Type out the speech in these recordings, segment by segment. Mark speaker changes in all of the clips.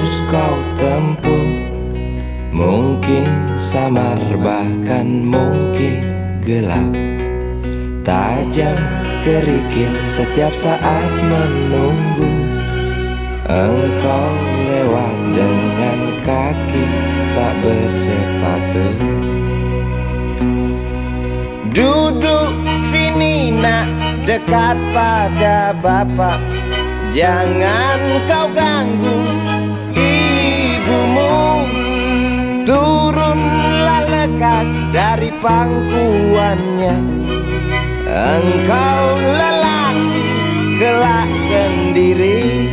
Speaker 1: harus kau tempuh. Mungkin samar bahkan mungkin gelap, tajam kerikil setiap saat menunggu. Engkau lewat dengan kaki tak bersepatu. Duduk sini nak, dekat pada bapak. Jangan kau ganggu ibumu. Turunlah lekas dari pangkuannya. Engkau lelaki kelak sendiri.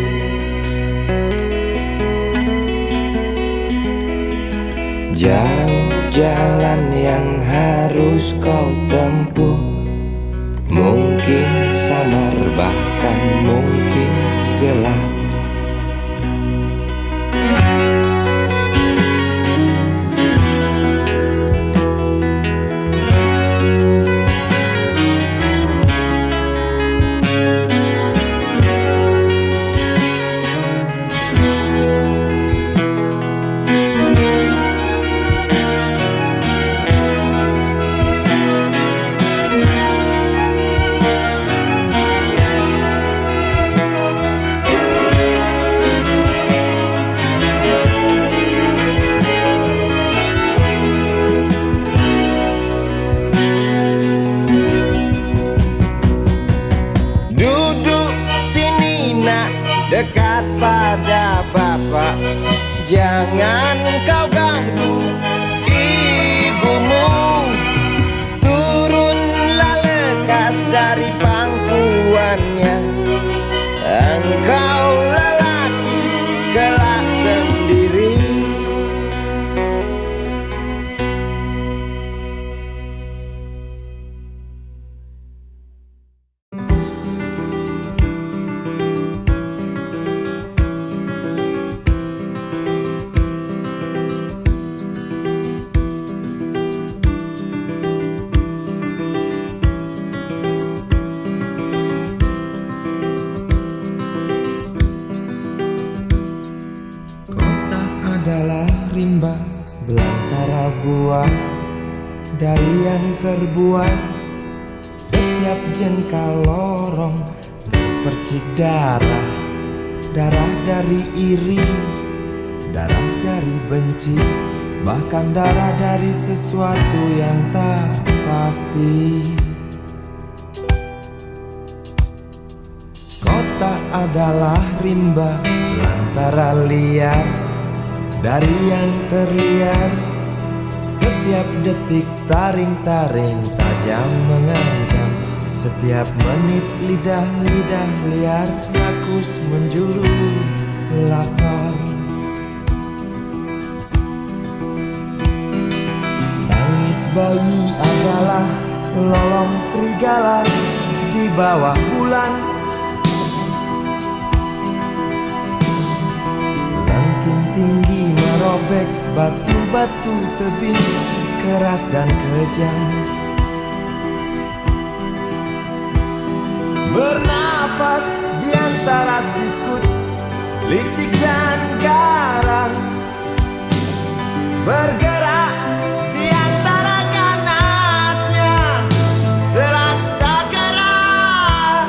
Speaker 1: Jauh jalan yang harus kau tempuh. Mungkin samar bahkan mungkin gelap. Dekat pada bapak, jangan kau ganggu ibumu. Turunlah lekas dari pangkuannya. Engkau lelaki kelak sendiri. Adalah rimba belantara buas, dari yang terbuas. Setiap jengkal lorong berpercik darah. Darah dari iri, darah dari benci, bahkan darah dari sesuatu yang tak pasti. Kota adalah rimba belantara liar, dari yang terliar. Setiap detik taring-taring tajam mengancam. Setiap menit lidah-lidah liar rakus menjulur lapar. Tangis bayi adalah lolong serigala di bawah bulan. Lanting tinggi merobek batu-batu tebing keras dan kejam. Bernafas di antara sikut, licik dan garang. Bergerak di antara ganasnya selaksa gerak.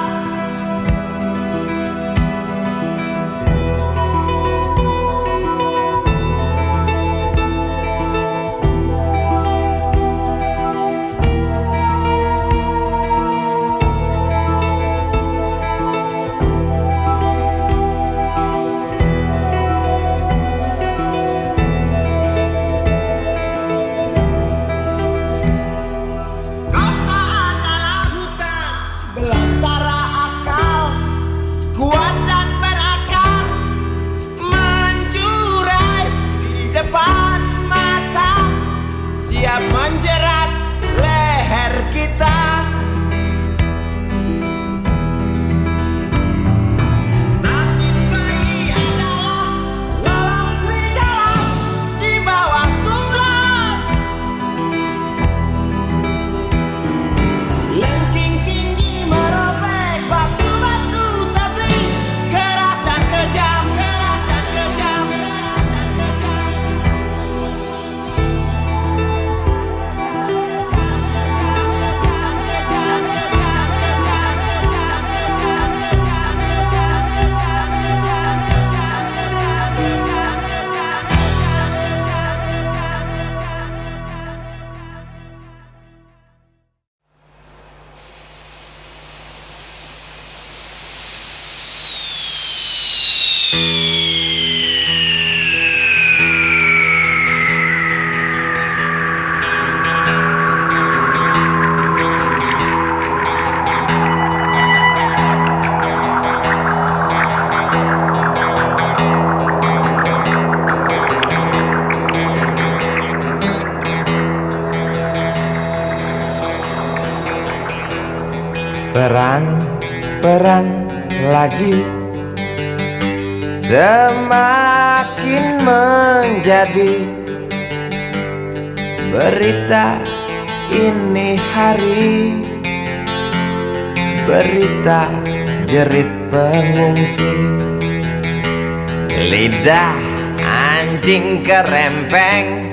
Speaker 1: Menjerat leher kita. Tangis bayi adalah lolong serigala di bawah bulan. Lengking tinggi merobek batu-batu tebing keras dan kejam, keras dan kejam.
Speaker 2: Perang lagi semakin menjadi berita ini hari, berita jerit pengungsi. Lidah anjing kerempeng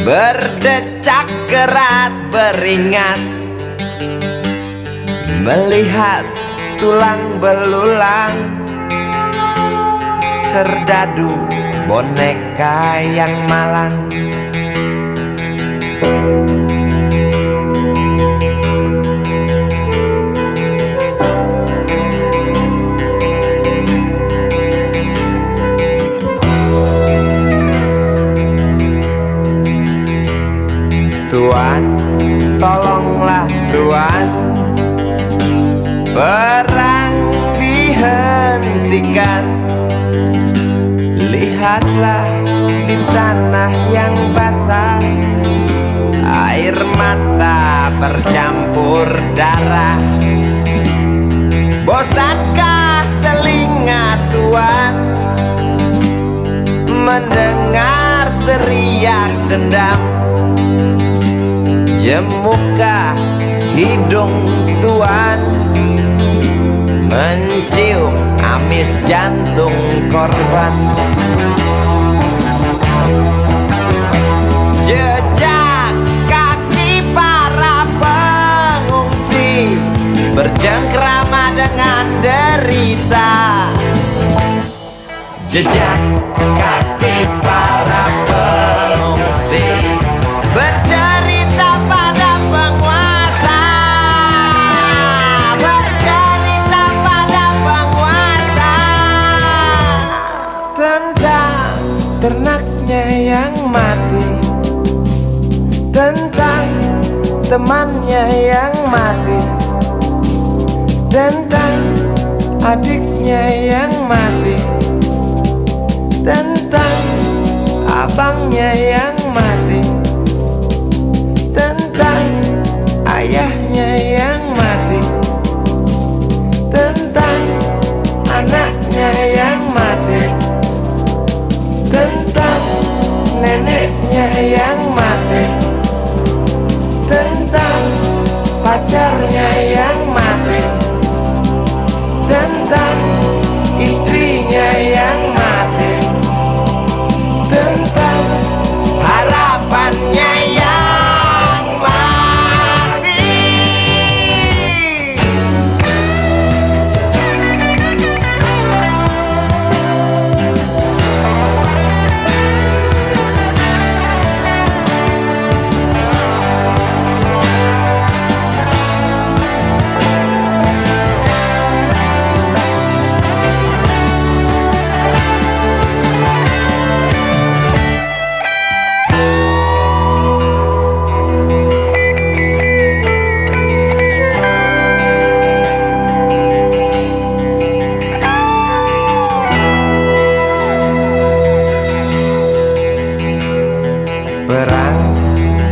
Speaker 2: berdecak keras beringas, melihat tulang belulang serdadu boneka yang malang. Tuan, tolonglah Tuan, perang dihentikan. Lihatlah di tanah yang basah, air mata bercampur darah. Bosankah telinga Tuan mendengar teriak dendam? Jemukah hidung Tuan mencium amis jantung korban? Jejak kaki para pengungsi bercengkrama dengan derita. Jejak kaki para pengungsi bercerita pada penguasa, bercerita pada penguasa tentang ternaknya yang mati, tentang temannya yang mati, tentang adiknya yang mati, tentang abangnya yang mati, tentang ayahnya yang mati, tentang anaknya yang mati, tentang neneknya yang mati, tentang pacarnya yang mati, tentang istrinya yang mati, tentang harapannya yang mati.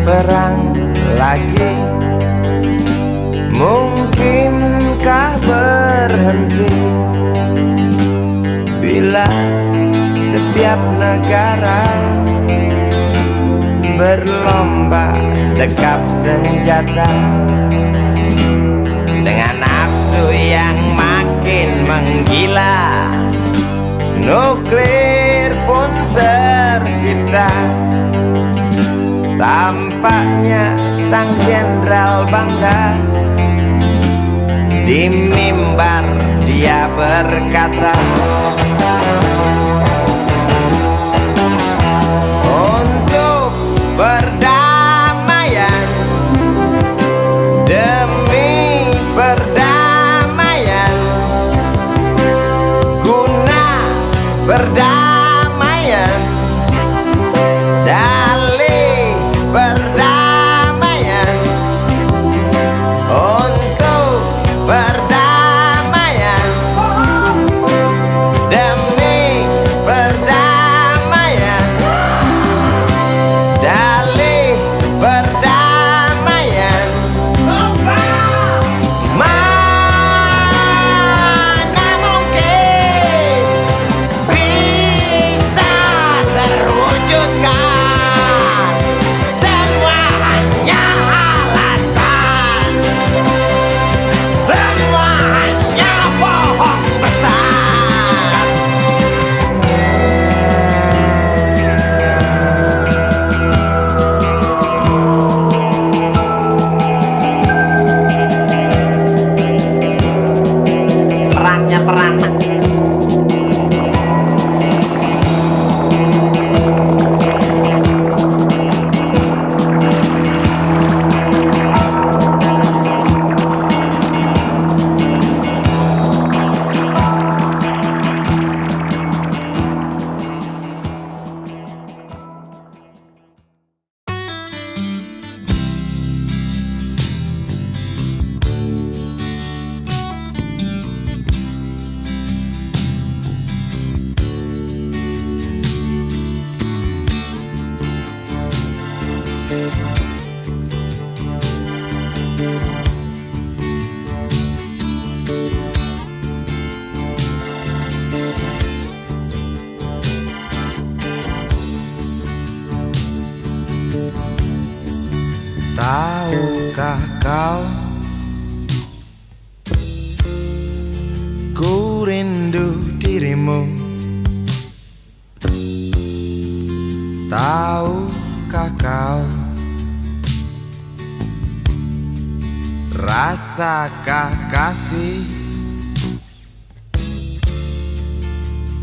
Speaker 2: Perang lagi, mungkinkah berhenti bila setiap negara berlomba dekap senjata dengan nafsu yang makin menggila? Nuklir pun tercipta. Tampaknya sang jenderal bangga, di mimbar dia berkata, untuk perdamaian, demi perdamaian, guna perdamaian, dalih perdamaian, untuk perdamaian, demi perdamaian, dalih perdamaian, Tahukah kau, ku rindu dirimu. Tahukah kau, rasakah kasih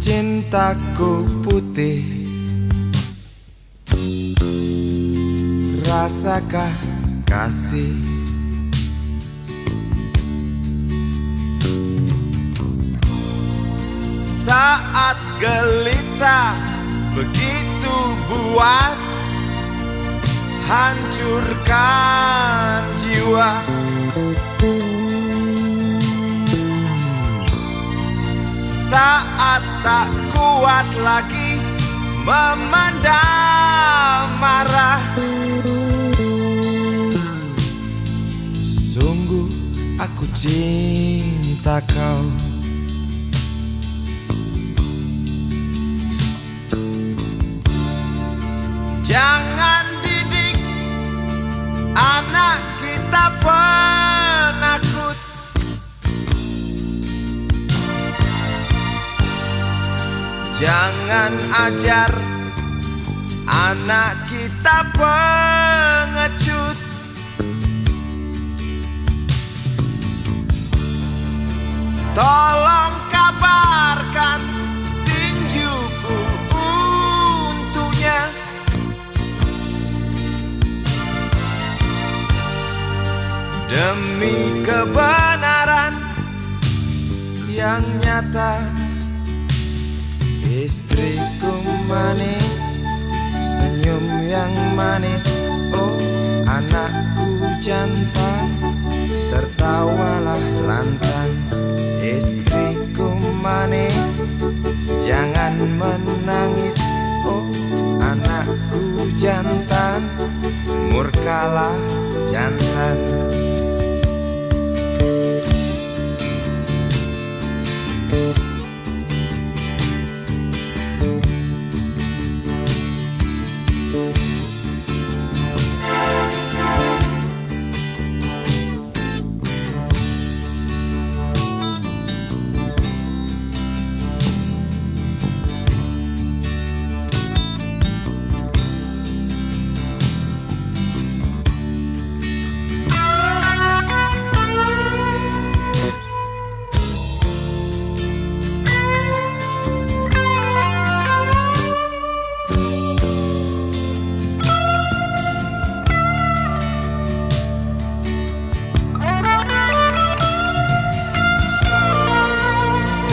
Speaker 2: cintaku putih? Rasakah kasih? Saat gelisah begitu buas, hancurkan jiwa. Saat tak kuat lagi memendam marah, sungguh aku cinta kau. Jangan didik anak kita penakut. Jangan ajar anak kita pengecut. Tolong kabarkan tinjuku untuknya. Demi kebenaran yang nyata, istriku manis, senyum yang manis. Oh, anakku jantan, tertawalah lantang. Istriku manis, jangan menangis. Oh, anakku jantan, murkalah jantan.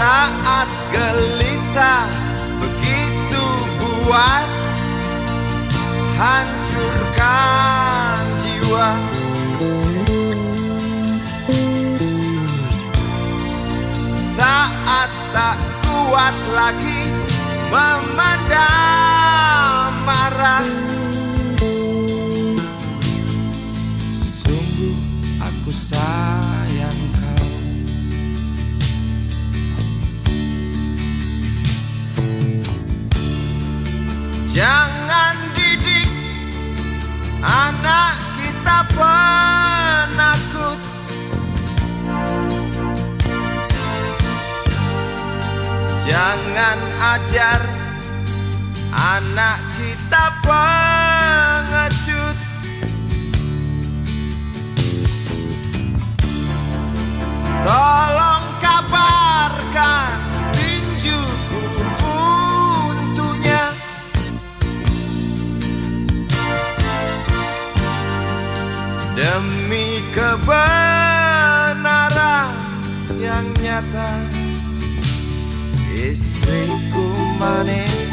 Speaker 2: Saat gelisah begitu buas, hancurkan jiwa. Saat tak kuat lagi memendam marah, sungguh aku sayang kau. Jangan didik anak kita penakut. Jangan ajar anak kita pengecut. Tolong kabarkan tinjuku untuknya. Demi kebenaran yang nyata, istriku manis,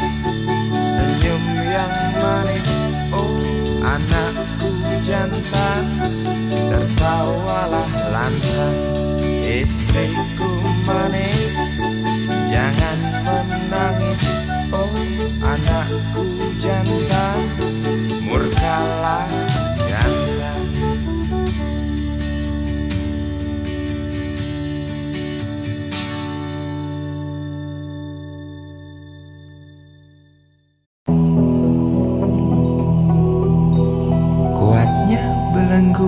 Speaker 2: senyum yang manis. Oh, anakku jantan, tertawalah lantang. Istriku manis, jangan menangis. Oh, anakku jantan, murkalah jantan.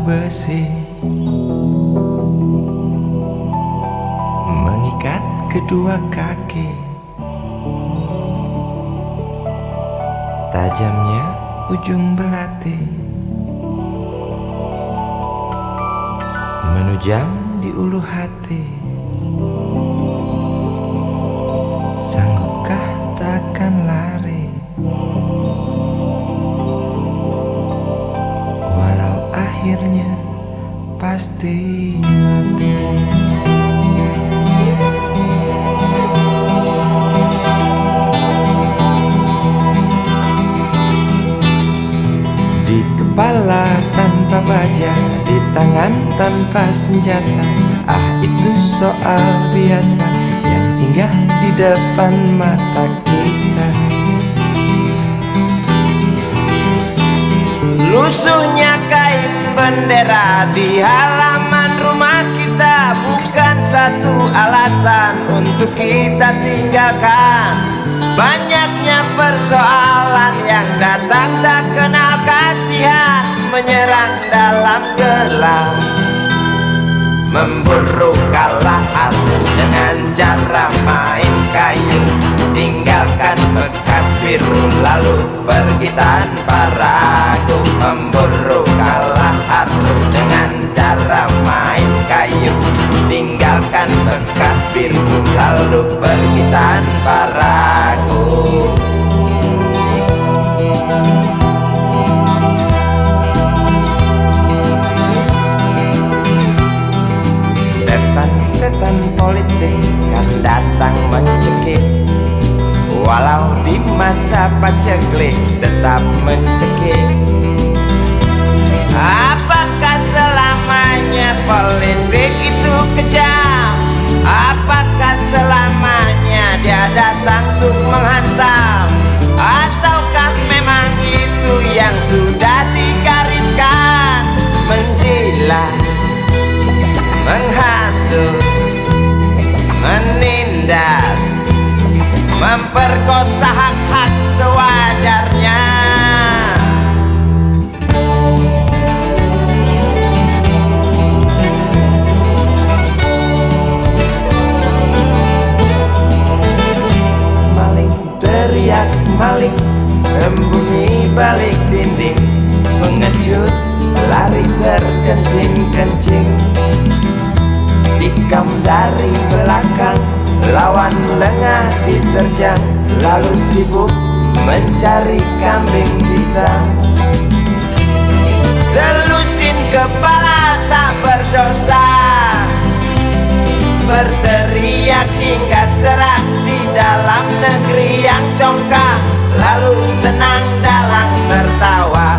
Speaker 2: besi mengikat kedua kaki. Tajamnya ujung belati menujam di ulu hati. Sanggupkah takkan lari, walau akhirnya pasti mati. Di kepala tanpa baja, di tangan tanpa senjata. Ah, itu soal biasa yang singgah di depan mata kita.
Speaker 1: Lusuhnya kain bendera di halaman rumah kita bukan satu alasan untuk kita tinggalkan. Banyaknya persoalan yang datang tak kenal kasihan, menyerang dalam gelap, memburu kalah arti dengan cara main kayu. Tinggalkan bekas biru lalu pergi tanpa ragu, memburu kalah arti dengan cara main kayu. Tinggalkan bekas biru lalu pergi tanpa ragu. Setan politik kan datang mencekik, walau di masa paceklik tetap mencekik. Apakah selamanya politik itu kejam? Apakah selamanya dia datang untuk menghantam? Ataukah memang itu yang sudah digariskan? Menjilat, menghasut, menindas, memperkosa hak-hak sewajarnya. Maling teriak maling, sembunyi balik dinding, pengecut lari terkencing-kencing. Tikam dari belakang, lawan lengah diterjang, lalu sibuk mencari kambing hitam. Selusin kepala tak berdosa, berteriak hingga serak di dalam negeri yang congkak, lalu senang dalam tertawa.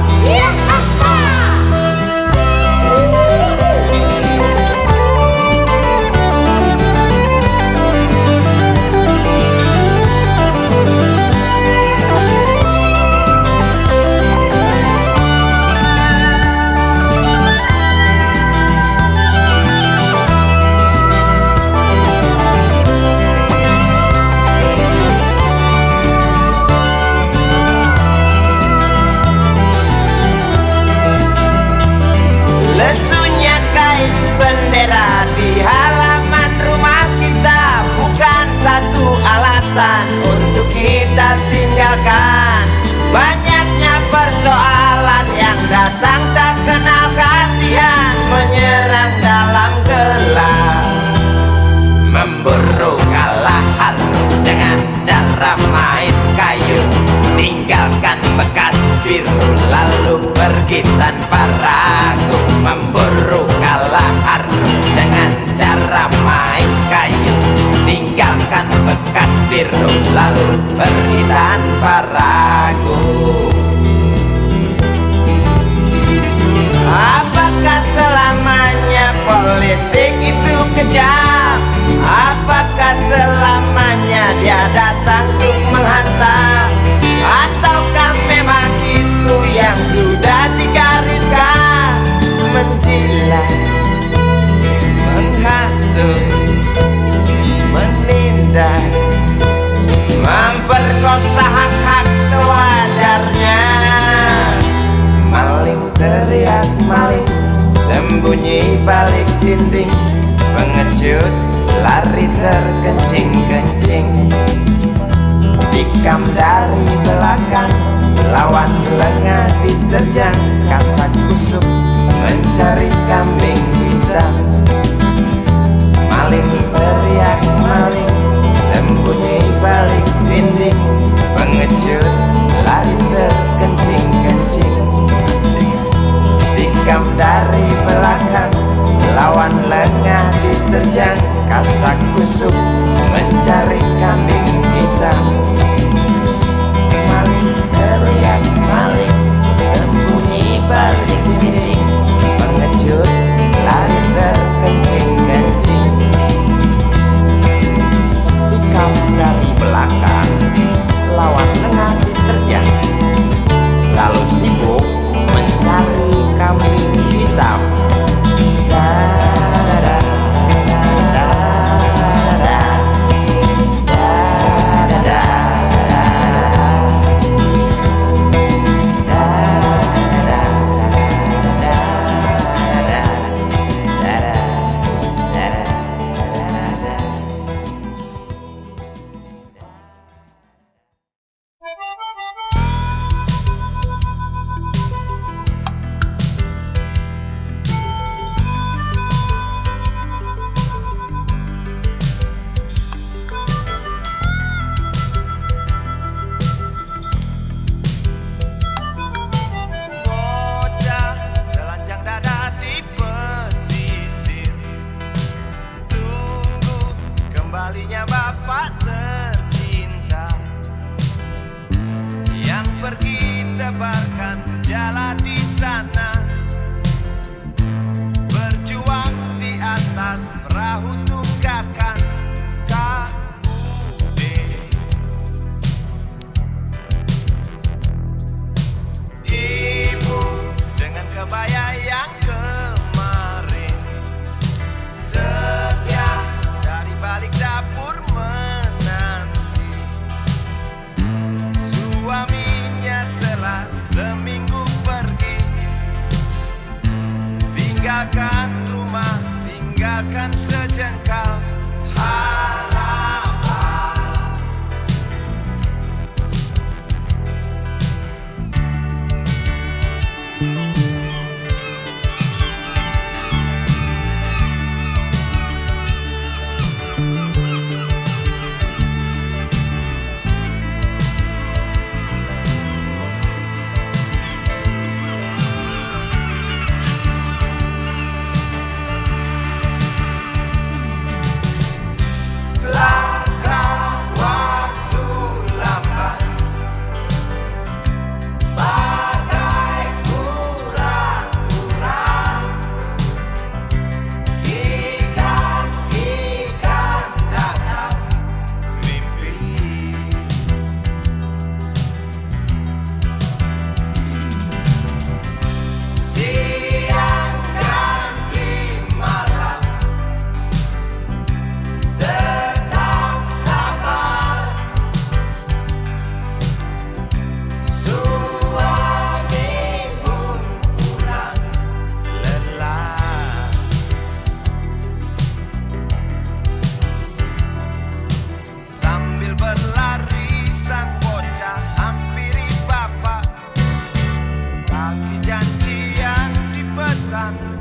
Speaker 1: Bendera di halaman rumah kita bukan satu alasan untuk kita tinggalkan. Banyaknya persoalan yang datang tak kenal kasihan, menyerang dalam gelap, memburu kalah harta dengan cara main kayu. Tinggalkan bekas biru lalu pergi tanpa ragu, memburu kalah harta dengan cara main kayu. Tinggalkan bekas biru lalu pergi tanpa ragu. Apakah selamanya politik itu kejam? Apakah selamanya dia datang untuk menghantam? Ataukah memang itu yang sudah digariskan? Menjilat, menghasut, menindas, memperkosa hak-hak sewajarnya. Maling teriak maling,
Speaker 2: dinding. Pengecut lari terkencing-kencing, tikam dari belakang, lawan lengah diterjang. Kasak kusuk mencari kambing hitam. Maling teriak maling, sembunyi balik dinding. Pengecut lari terkencing-kencing, tikam dari belakang, lawan lengah diterjang. Kasak kusuk mencari kambing hitam. Maling teriak maling, sembunyi balik dinding. Pengecut lari terkencing-kencing, tikam dari belakang, lawan lengah diterjang. Lalu sibuk mencari kambing hitam.
Speaker 1: Kembalinya bapak tercinta yang pergi tebarkan jala di sana, berjuang di atas perahu tunggakan KUD. Ibu dengan kebaya yang kemarin setia dari balik dapur menanti. Suaminya telah seminggu pergi, tinggalkan rumah, tinggalkan sejengkal harapan.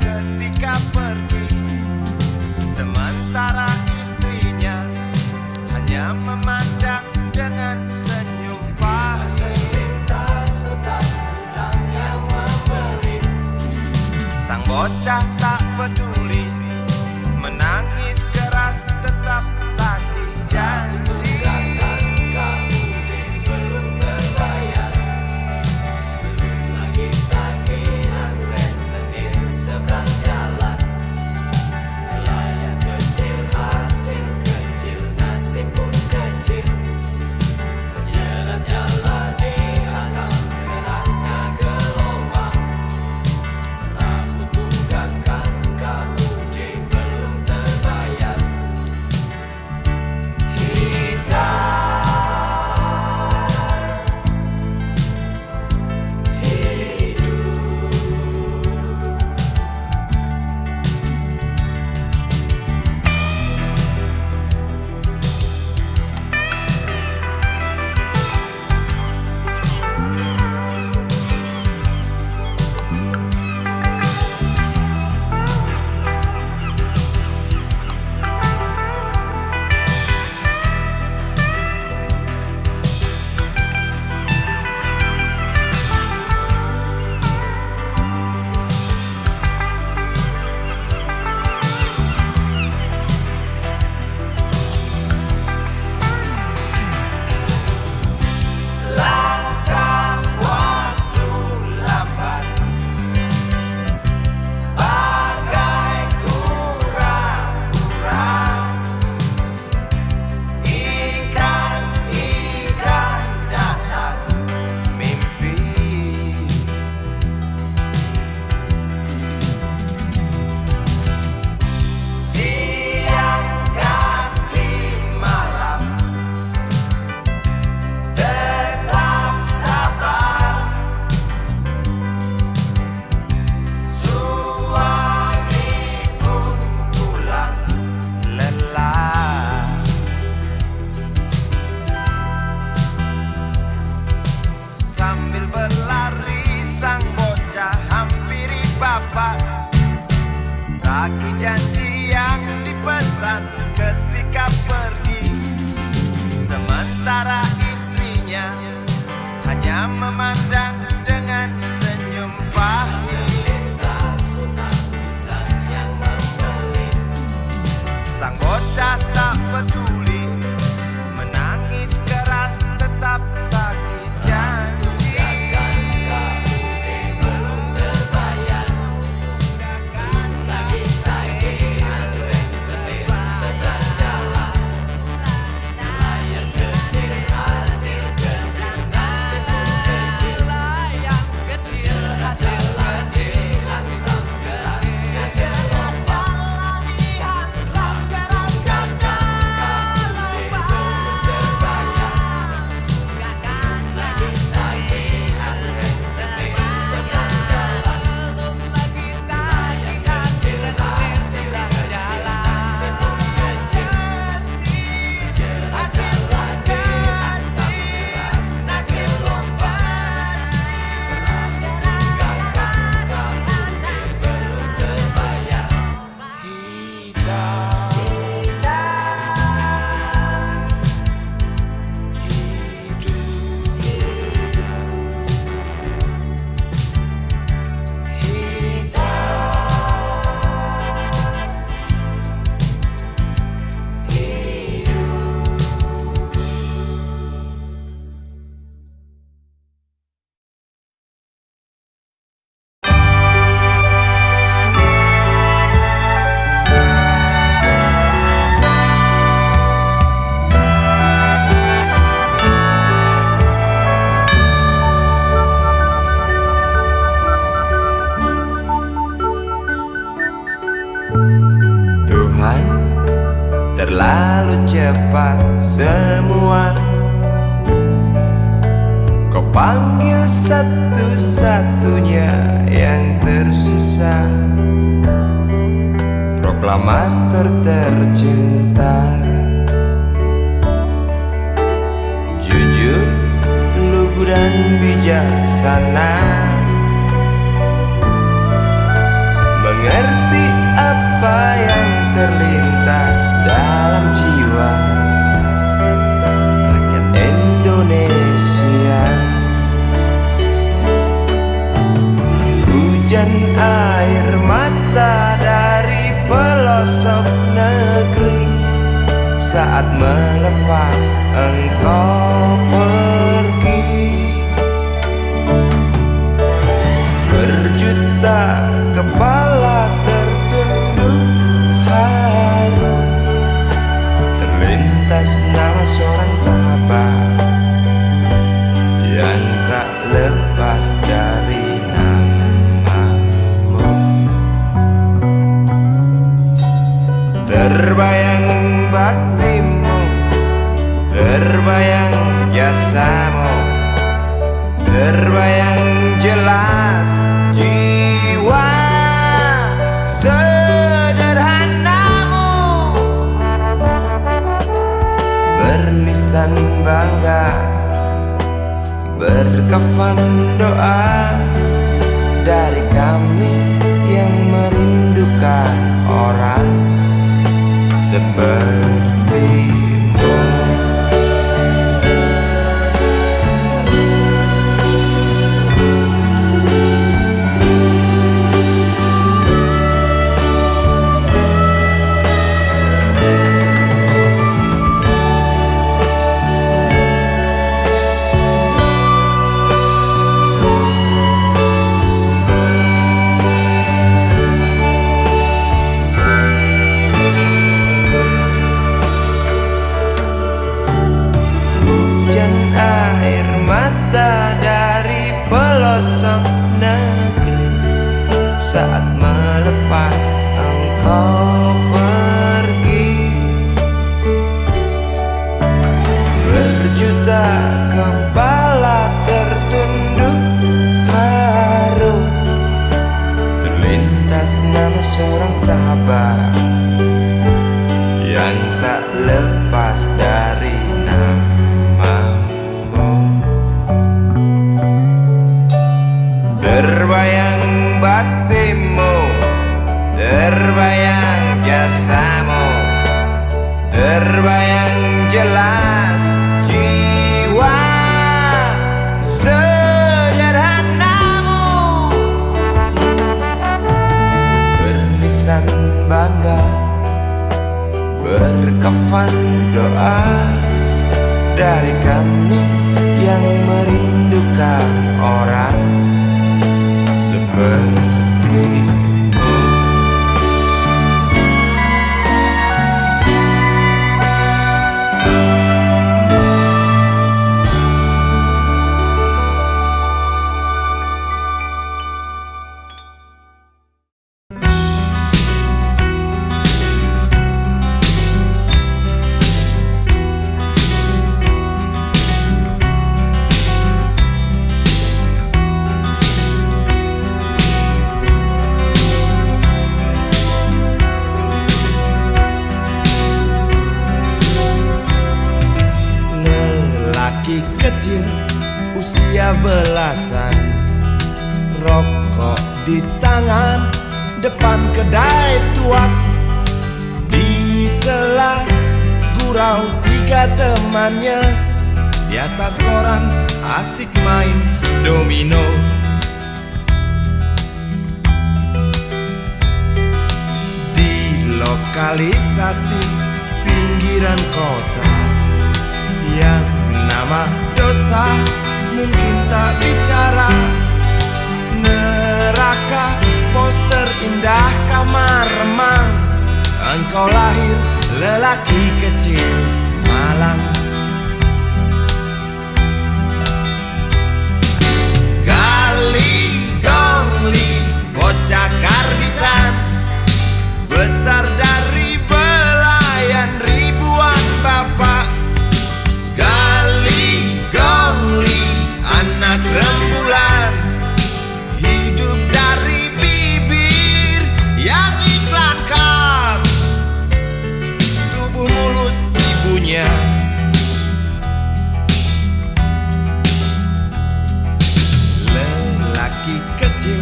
Speaker 1: Ketika pergi, sementara istrinya hanya memandang dengan senyum pahit. Sang bocah tak peduli, menangis keras tetap tagih janji. Kau hanya memandang dengan senyum pahit. Sang bocah tak peduli, menangis keras tetap tagih janji. Belum terbayar, tagih-tagih sedang jalan. Layar kecil hasil kerja, layar kecil hasil kerja. Tuhan, terlalu cepat semua. Kau panggil satu-satunya yang tersisa, proklamator tercinta. Jujur, lugu dan bijaksana, mengerti apa yang terlintas dalam jiwa rakyat Indonesia. Hujan air mata dari pelosok negeri saat melepas engkau pergi. Berjuta kepala tertunduk haru, terlintas nama seorang sahabat yang tak lepas dari namamu. Terbayang baktimu, terbayang jasamu, terbayang jelas jiwa sederhanamu, bernisan bangga, berkafan doa dari kami yang merindukan orang sepertimu. bukan orang sepertimu. Lelaki kecil usia belasan, rokok di tangan depan kedai tuak. Di sela gurau tiga temannya, di atas koran asik main domino. Di lokalisasi pinggiran kota yang nama dosa mungkin tak bicara, neraka poster indah kamar remang. Engkau lahir lelaki kecil malang. Gali gongli bocah karbitan, besar dari belayan ribuan bapak. Gali gongli anak rembulan, hidup dari bibir yang iklan kap, tubuh mulus ibunya. Lelaki kecil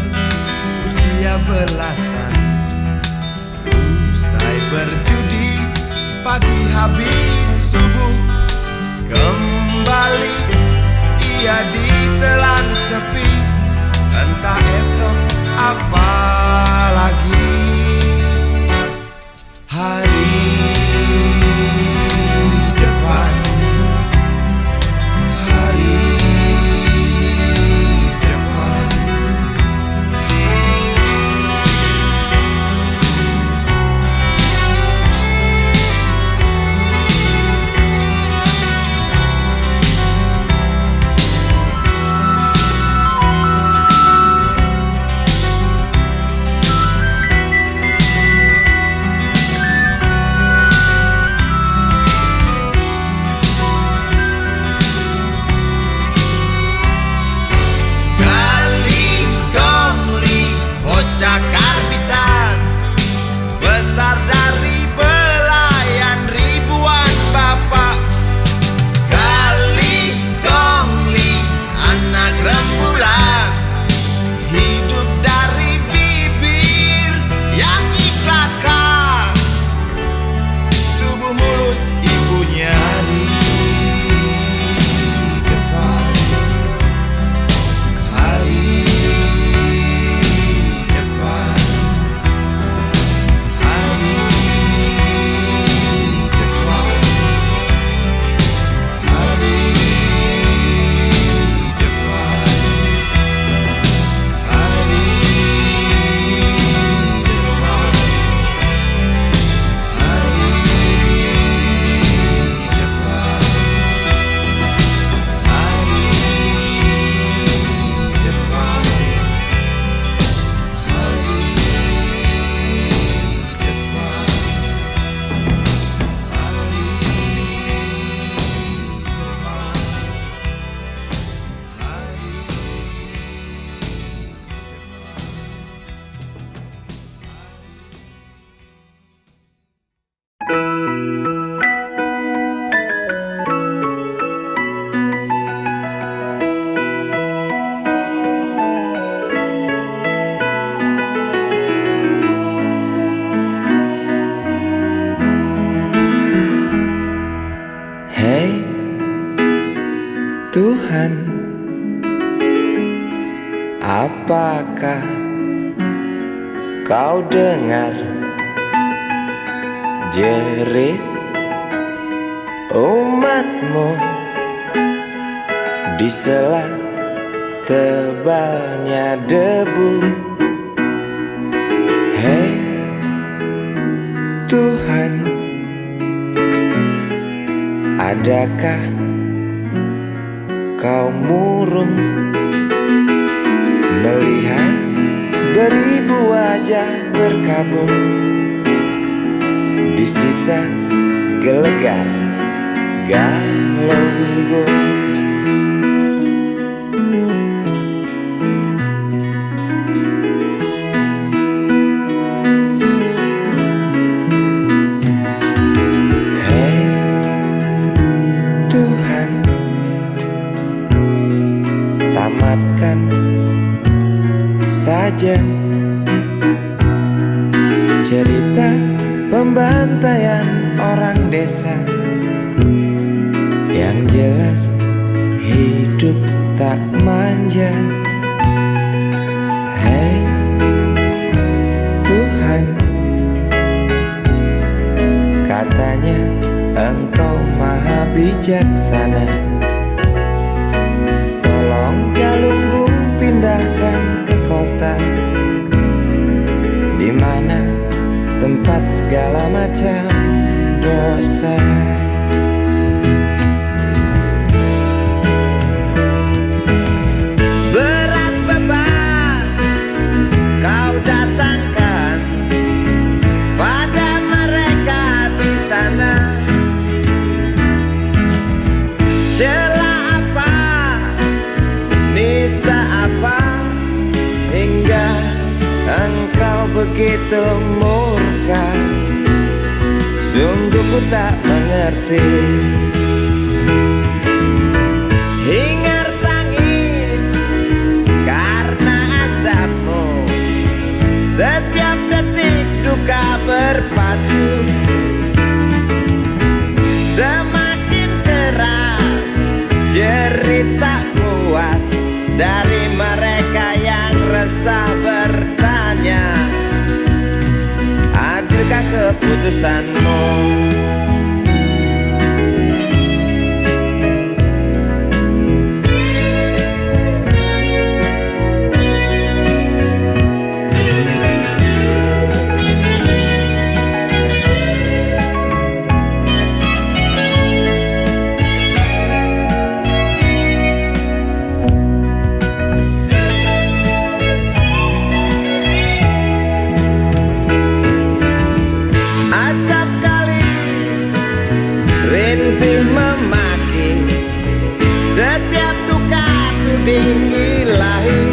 Speaker 1: usia belasan, usai berjudi pagi habis subuh, kembali ia ditelan sepi. Entah esok apa lagi. Hari depan, hari depan. Bocah karbitan, besar dari belayan ribuan bapak. Gali gongli anak rembulan, hidup dari bibir yang iklan, tubuh mulus ibunya. Hari depan, hari
Speaker 3: Tuhan, apakah kau dengar jerit umatmu di sela tebalnya debu. Hei Tuhan, adakah kau murung melihat beribu wajah berkabung di sisa gelegar Galunggung? Hei Tuhan, tamatkan saja cerita pembantaian orang desa. Yang jelas hidup tak manja. Hei Tuhan, katanya Engkau maha bijaksana. Tolong Galunggung pindahkan ke kota, di mana tempat segala macam dosa.
Speaker 1: Berat beban kau datangkan pada mereka di sana. Celah apa, nista apa, hingga engkau begitu murka. Sungguh ku tak mengerti. Hingar tangis karena azabmu, setiap detik duka berpacu. Semakin keras cerita puas dari mereka yang resah bertanya, adilkah keputusanmu? Acap kali rintih memaki, setiap duka tuding ilahi.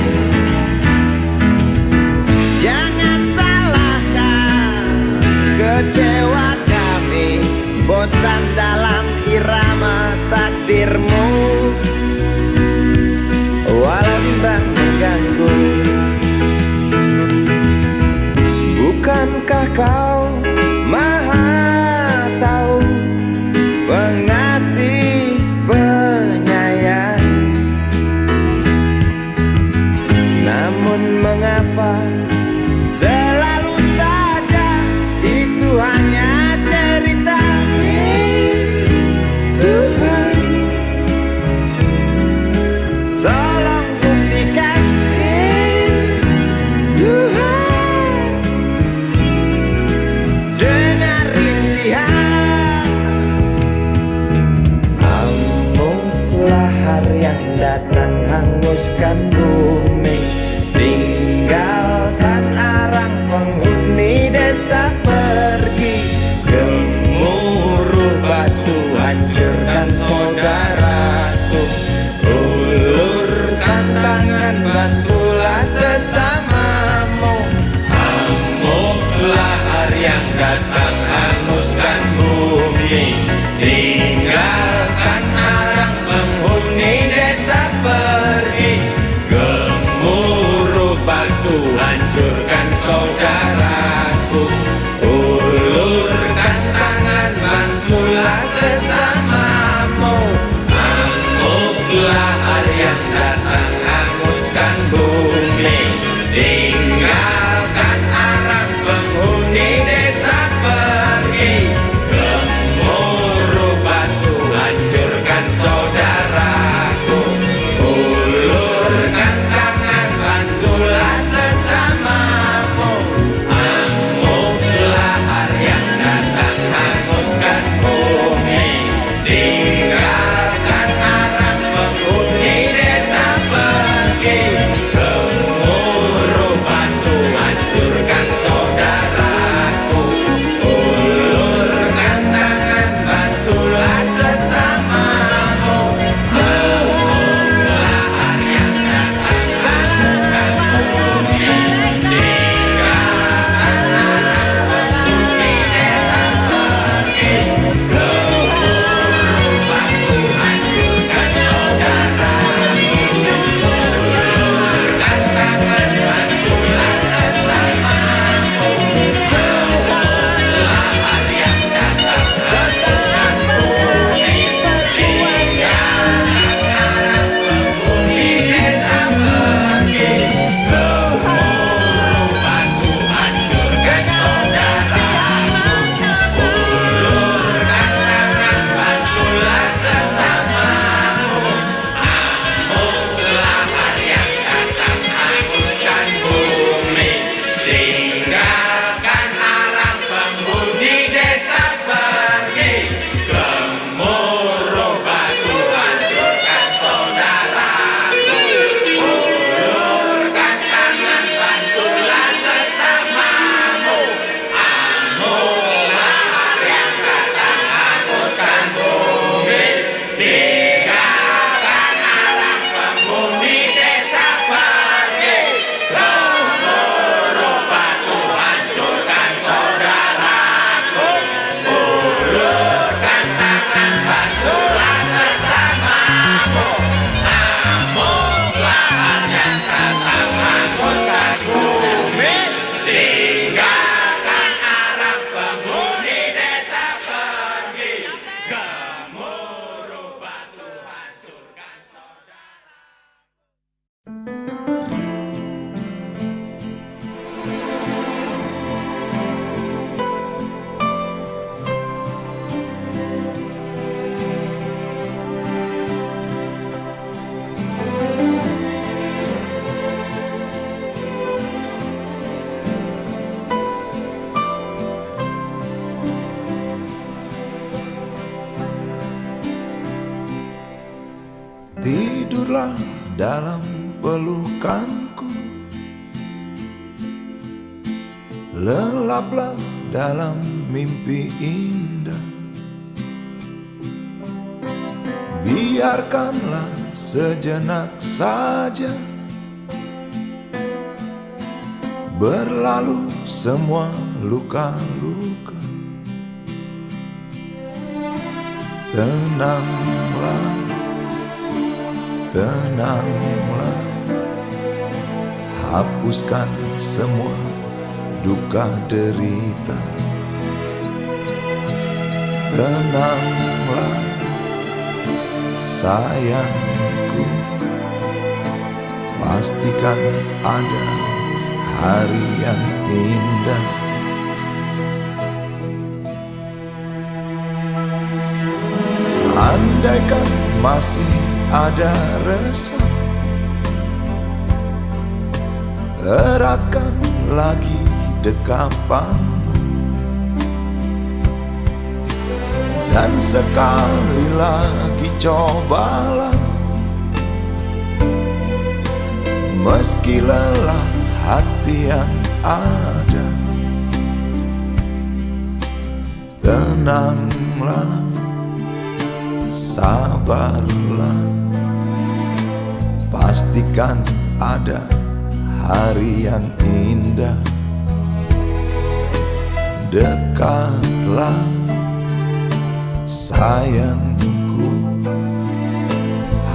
Speaker 1: Jangan salahkan kecewa kami, bosan dalam irama takdirmu. Walau bimbang mengganggu, bukankah kau Maha tahu, pengasih, penyayang? Namun mengapa selalu saja itu hanya cerita? Tuhan, tolong buktikan. Tuhan, dengar rintihan.
Speaker 3: Amuklah hari yang datang hanguskan bumi, tinggalkan arang penghuni desa pergi. Gemuruh batu hancurkan saudaraku, ulurkan tangan bantulah sesamamu. Amuklah hari yang datang hanguskan bumi, tinggalkan arang penghuni desa pergi. Gemuruh batu hancurkan saudaraku, ulurkan tangan bantulah sesamamu. Amuklah hari yang datang hanguskan bumi, tinggalkan arang penghuni desa pergi. Gemuruh batu hancurkan saudaraku, ulurkan
Speaker 1: Tidurlah dalam pelukanku, lelaplah dalam mimpi indah. Biarkanlah sejenak saja berlalu semua luka-luka. Tenanglah, tenanglah, hapuskan semua duka derita. Tenanglah sayangku, pastikan ada hari yang indah. Andaikan masih ada resah, eratkan lagi dekapanmu, dan sekali lagi cobalah, meski lelah hati yang ada. Tenanglah, sabarlah, pastikan ada hari yang indah. Dekatlah sayangku,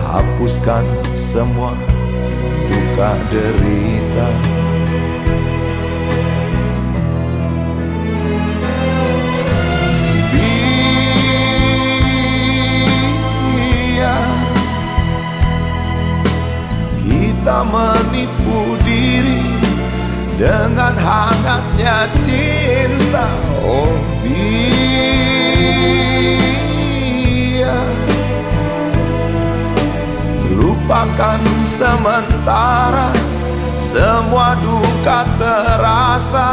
Speaker 1: hapuskan semua duka derita. Biar kita menipu diri dengan hangatnya cinta. Oh biar lupakan sementara semua duka terasa.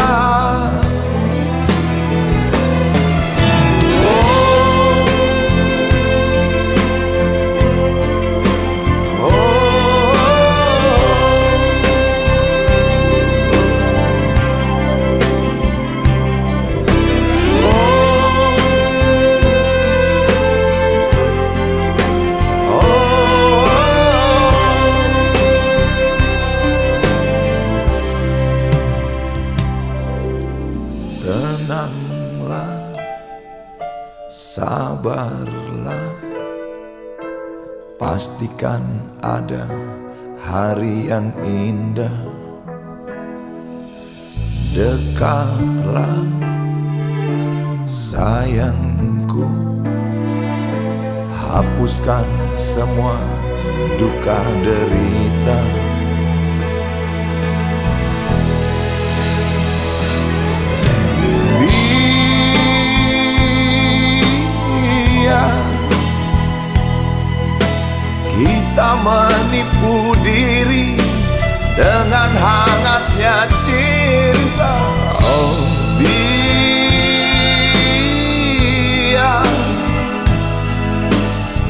Speaker 1: Tenanglah, sabarlah, pastikan ada hari yang indah. Dekatlah sayangku, hapuskan semua duka derita. Kita menipu diri dengan hangatnya cinta. Oh biar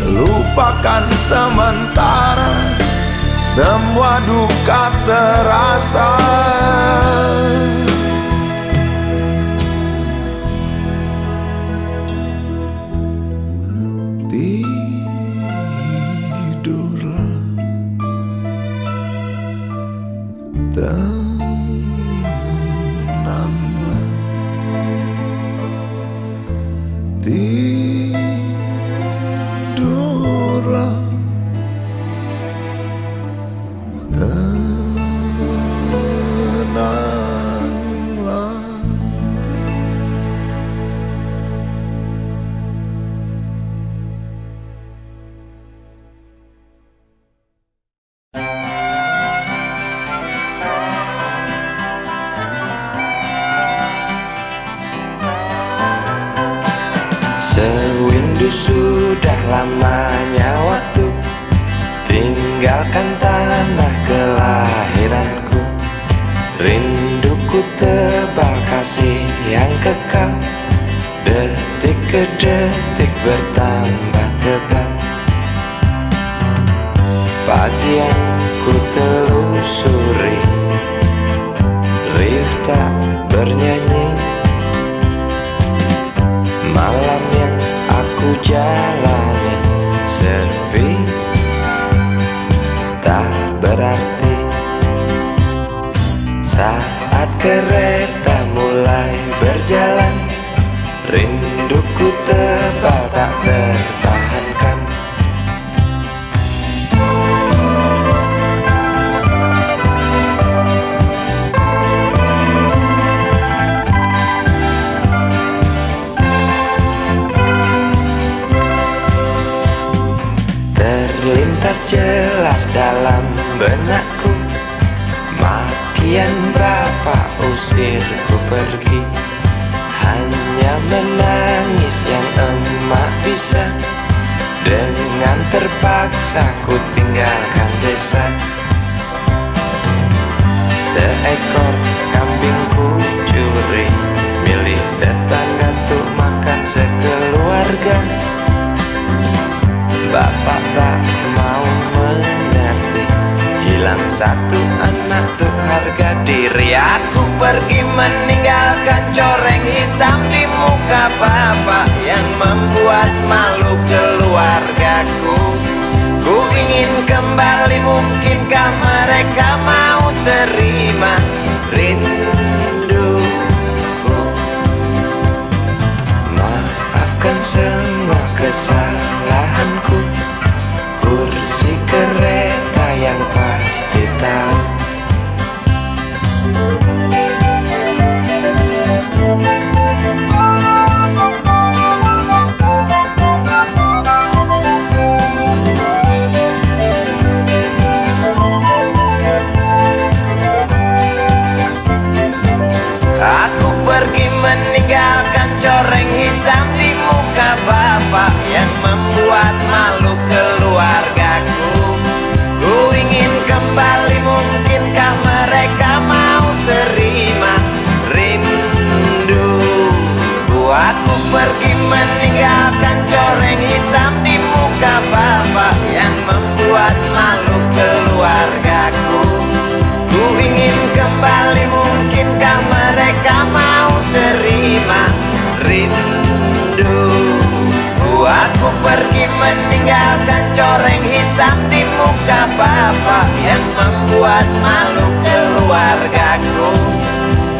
Speaker 1: lupakan sementara semua duka terasa. Tidurlah, tenanglah, tidurlah, tenanglah.
Speaker 4: Sewindu sudah lamanya waktu tinggalkan tanah kelahiranku. Rinduku tebal kasih yang kekal, detik ke detik bertambah tebal. bagian ku telusuri, riuh tak bernyanyi. Malam yang aku jalani sepi, tak berarti. Saat kereta mulai berjalan, rinduku tebal tak tertahankan. Terlintas jelas dalam benakku, makian bapak usirku pergi. Hanya menangis yang emak bisa, dengan terpaksa ku tinggalkan desa. Seekor kambing ku curi, milik tetangga untuk makan sekeluarga. Bapak tak mau mengerti, hilang satu anak tuh harga diri. Aku pergi meninggalkan coreng hitam di muka bapak yang membuat malu keluargaku. Ku ingin kembali, mungkinkah mereka mau terima rinduku? Maafkan semua kesalahanku, kursi kereta yang pasti tahu. Aku pergi meninggalkan coreng hitam di muka bapak yang membuat malu keluargaku. Ku ingin kembali, mungkinkah mereka mau terima rinduku? Aku pergi meninggalkan coreng hitam di muka bapak yang membuat malu keluargaku. Ku ingin kembali, mungkinkah mereka mau terima rinduku? Aku pergi meninggalkan coreng hitam di muka bapak yang membuat malu keluargaku.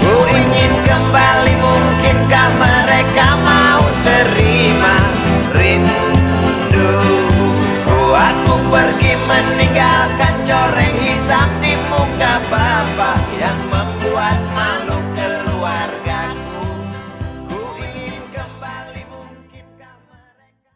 Speaker 4: Ku ingin kembali, mungkinkah mereka mau terima rinduku? Aku pergi meninggalkan coreng hitam di muka bapak yang membuat malu keluargaku. Ku ingin kembali, mungkinkah mereka.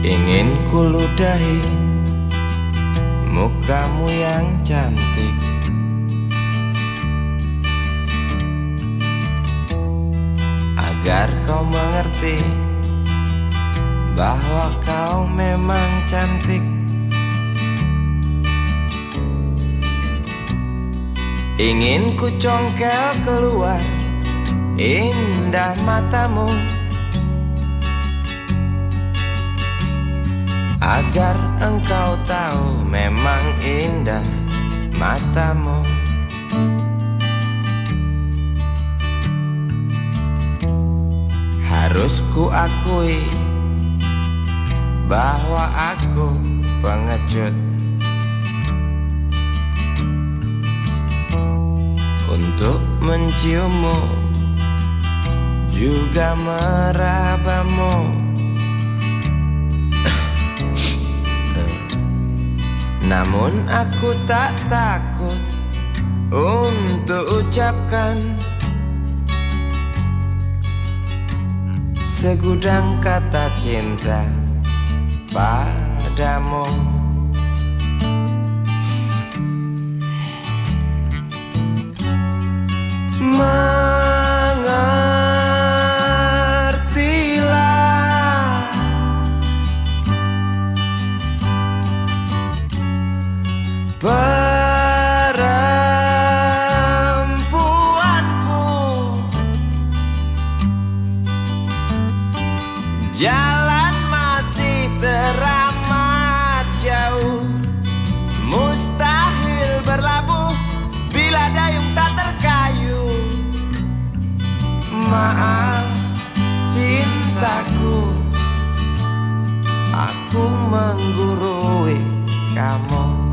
Speaker 2: Ingin ku ludahi mukamu yang cantik, agar kau mengerti bahwa kau memang cantik. Ingin ku congkel keluar indah matamu, agar engkau tahu memang indah matamu. Harus ku akui bahwa aku pengecut untuk menciummu, juga merabamu. Namun aku tak takut untuk ucapkan segudang kata cinta padamu. Mengapa Jalan masih teramat jauh, mustahil berlabuh bila dayung tak terkayuh. Maaf cintaku, aku menggurui kamu.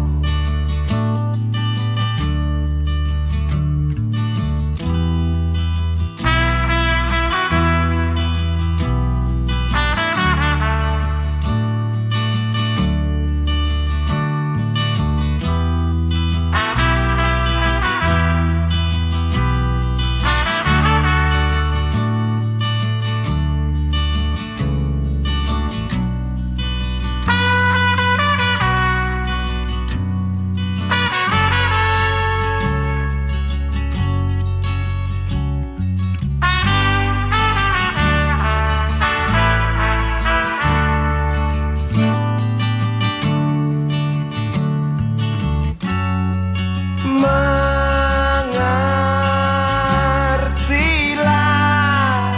Speaker 2: Mengertilah,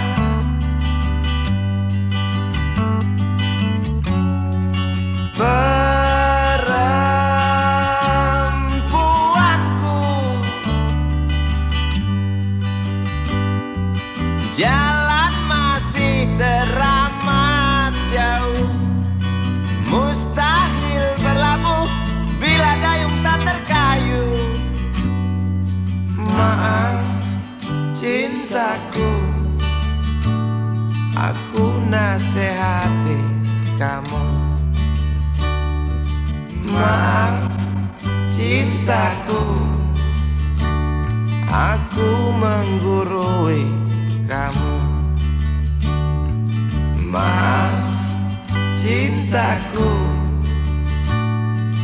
Speaker 2: perempuanku, jalan masih teramat jauh, mustahil berlabuh bila dayung tak terkayuh. Maaf cintaku, aku nasihati kamu. Maaf cintaku, aku menggurui kamu. Maaf cintaku,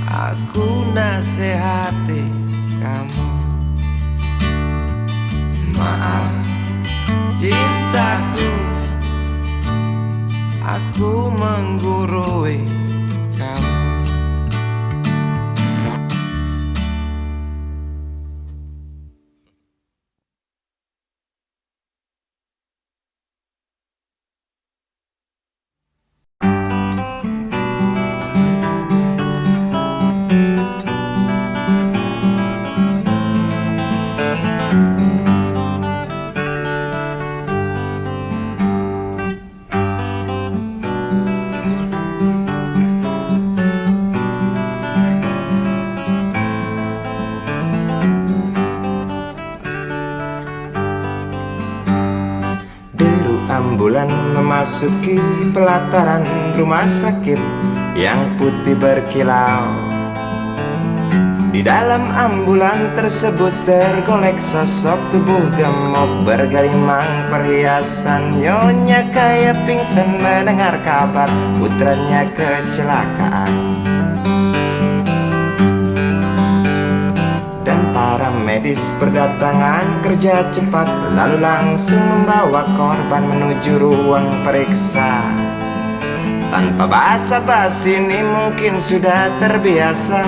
Speaker 2: aku nasihati kamu. Maaf cintaku, aku menggurui kamu. Ambulan memasuki pelataran rumah sakit yang putih berkilau. Di dalam ambulan tersebut tergolek sosok tubuh gemuk bergelimang perhiasan. Nyonya kaya pingsan mendengar kabar putranya kecelakaan. Para medis berdatangan kerja cepat, lalu langsung membawa korban menuju ruang periksa. Tanpa basa-basi ini mungkin sudah terbiasa.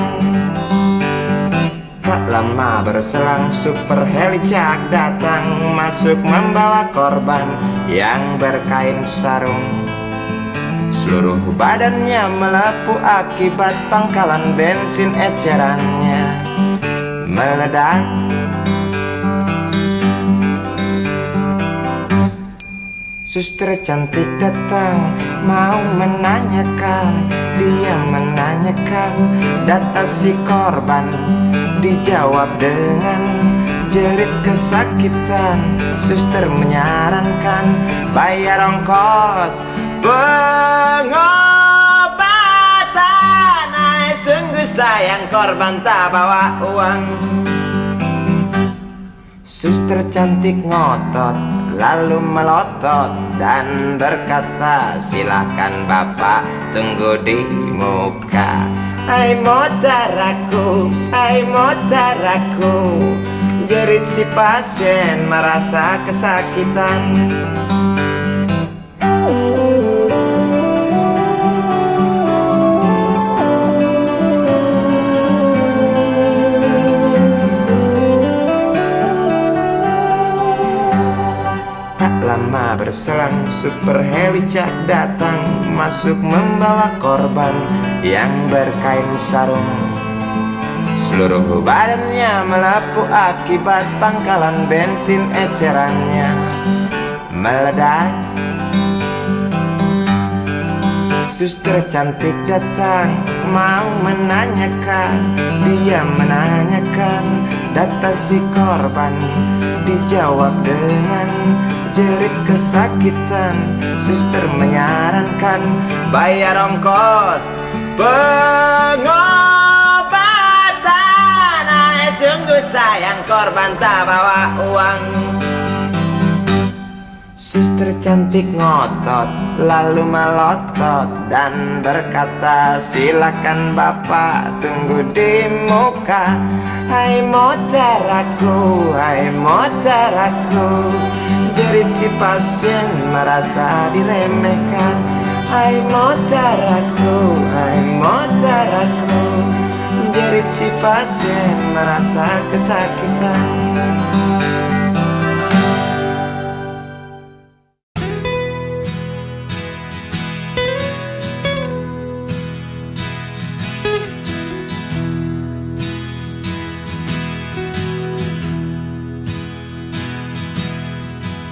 Speaker 2: Tak lama berselang super helicak datang, masuk membawa korban yang berkain sarung. Seluruh badannya melepuh akibat pangkalan bensin ecerannya meledak. Suster cantik datang mau menanyakan, dia menanyakan data si korban. Dijawab dengan jerit kesakitan. Suster menyarankan bayar ongkos pengobatan. Ay, sungguh sayang korban tak bawa uang. Suster cantik ngotot lalu melotot dan berkata, silahkan bapak tunggu di muka. Hai motaraku, hai motaraku, jerit si pasien merasa kesakitan. Lama berselang
Speaker 4: Super Hewicak datang masuk membawa korban yang berkain sarung. Seluruh badannya melepuh akibat pangkalan bensin ecerannya meledak. Suster cantik datang mau menanyakan, dia menanyakan data si korban. Dijawab dengan jerit kesakitan. Suster menyarankan bayar ongkos pengobatan. Sungguh sayang korban tak bawa uang. Suster cantik ngotot lalu melotot dan berkata, silakan bapak tunggu di muka. Hai motaraku, hai motaraku, jerit si pasien merasa diremehkan. Hai motaraku, hai motaraku, jerit si pasien merasa kesakitan.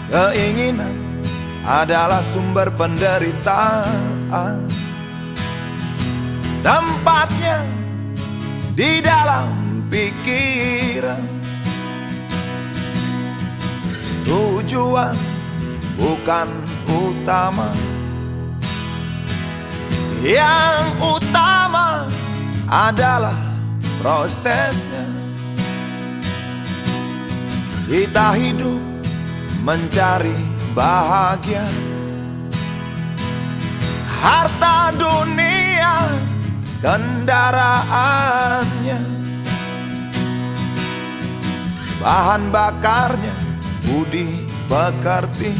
Speaker 1: Keinginan adalah sumber penderitaan. Tempatnya di dalam pikiran. Tujuan bukan utama. Yang utama adalah prosesnya. Kita hidup mencari bahagia. Harta dunia kendaraannya, bahan bakarnya budi pekerti.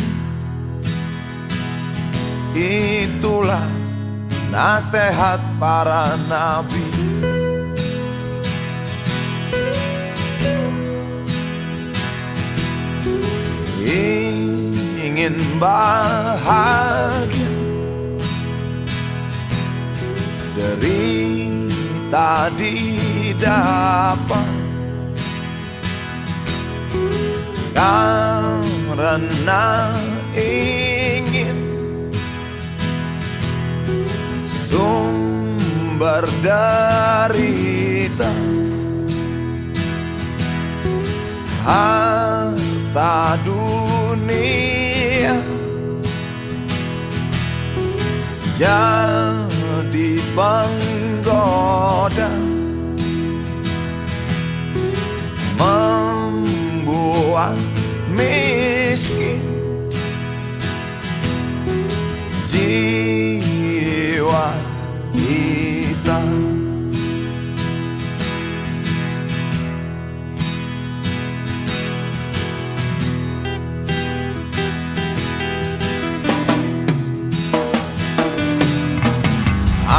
Speaker 1: Itulah nasihat para nabi. Ingin bahagia, derita didapat, karena ingin sumber derita. Harta dunia jadi penggoda, membuat miskin jiwa kita.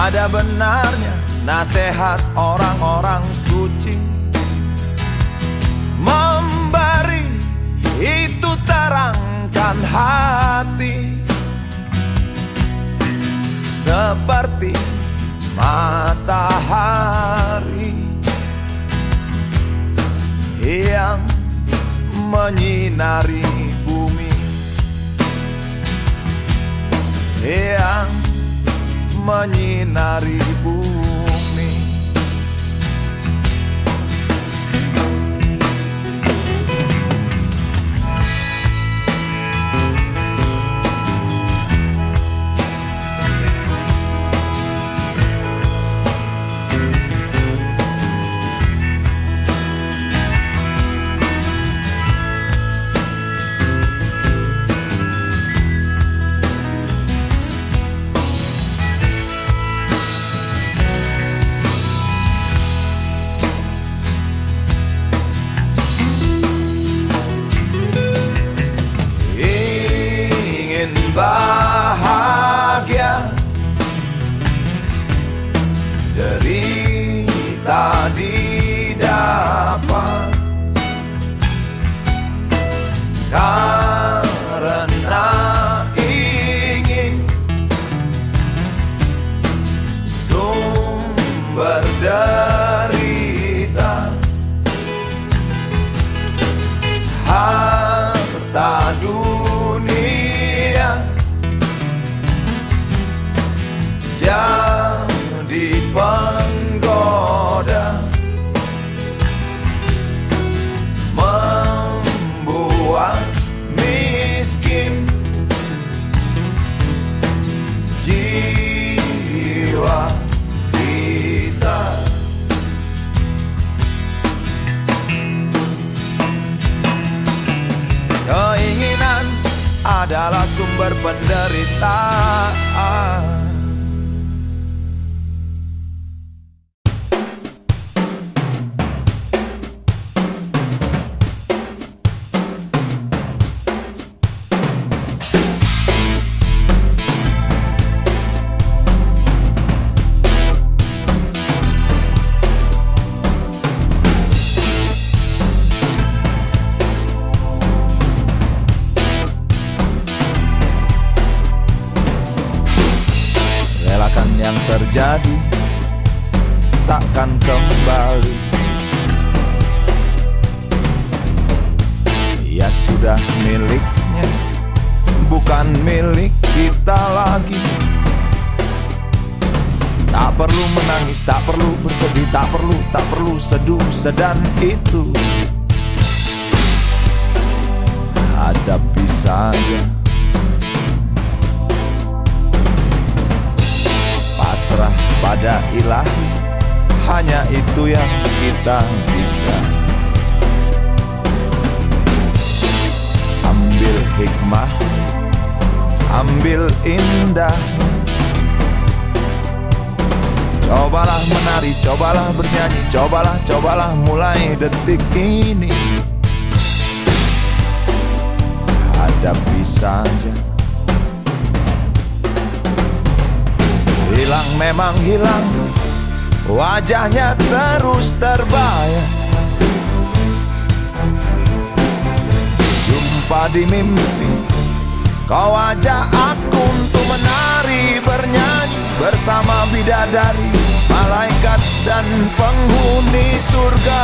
Speaker 1: Ada benarnya nasihat orang-orang suci, memberi itu terangkan hati, seperti matahari yang menyinari bumi, yang menyinari bumi. penderitaan. Relakan yang terjadi takkan kembali. Ya sudah miliknya, bukan milik kita lagi. Tak perlu menangis, tak perlu bersedih, tak perlu seduh sedan itu. Hadapi saja, pasrah pada ilahi, hanya itu yang kita bisa. Ambil hikmah, ambil indah. Cobalah menari, cobalah bernyanyi, cobalah mulai detik ini. Hadapi saja. Hilang memang hilang, wajahnya terus terbayang. Jumpa di mimpi, kau ajak aku untuk menari bernyanyi bersama bidadari, malaikat dan penghuni surga.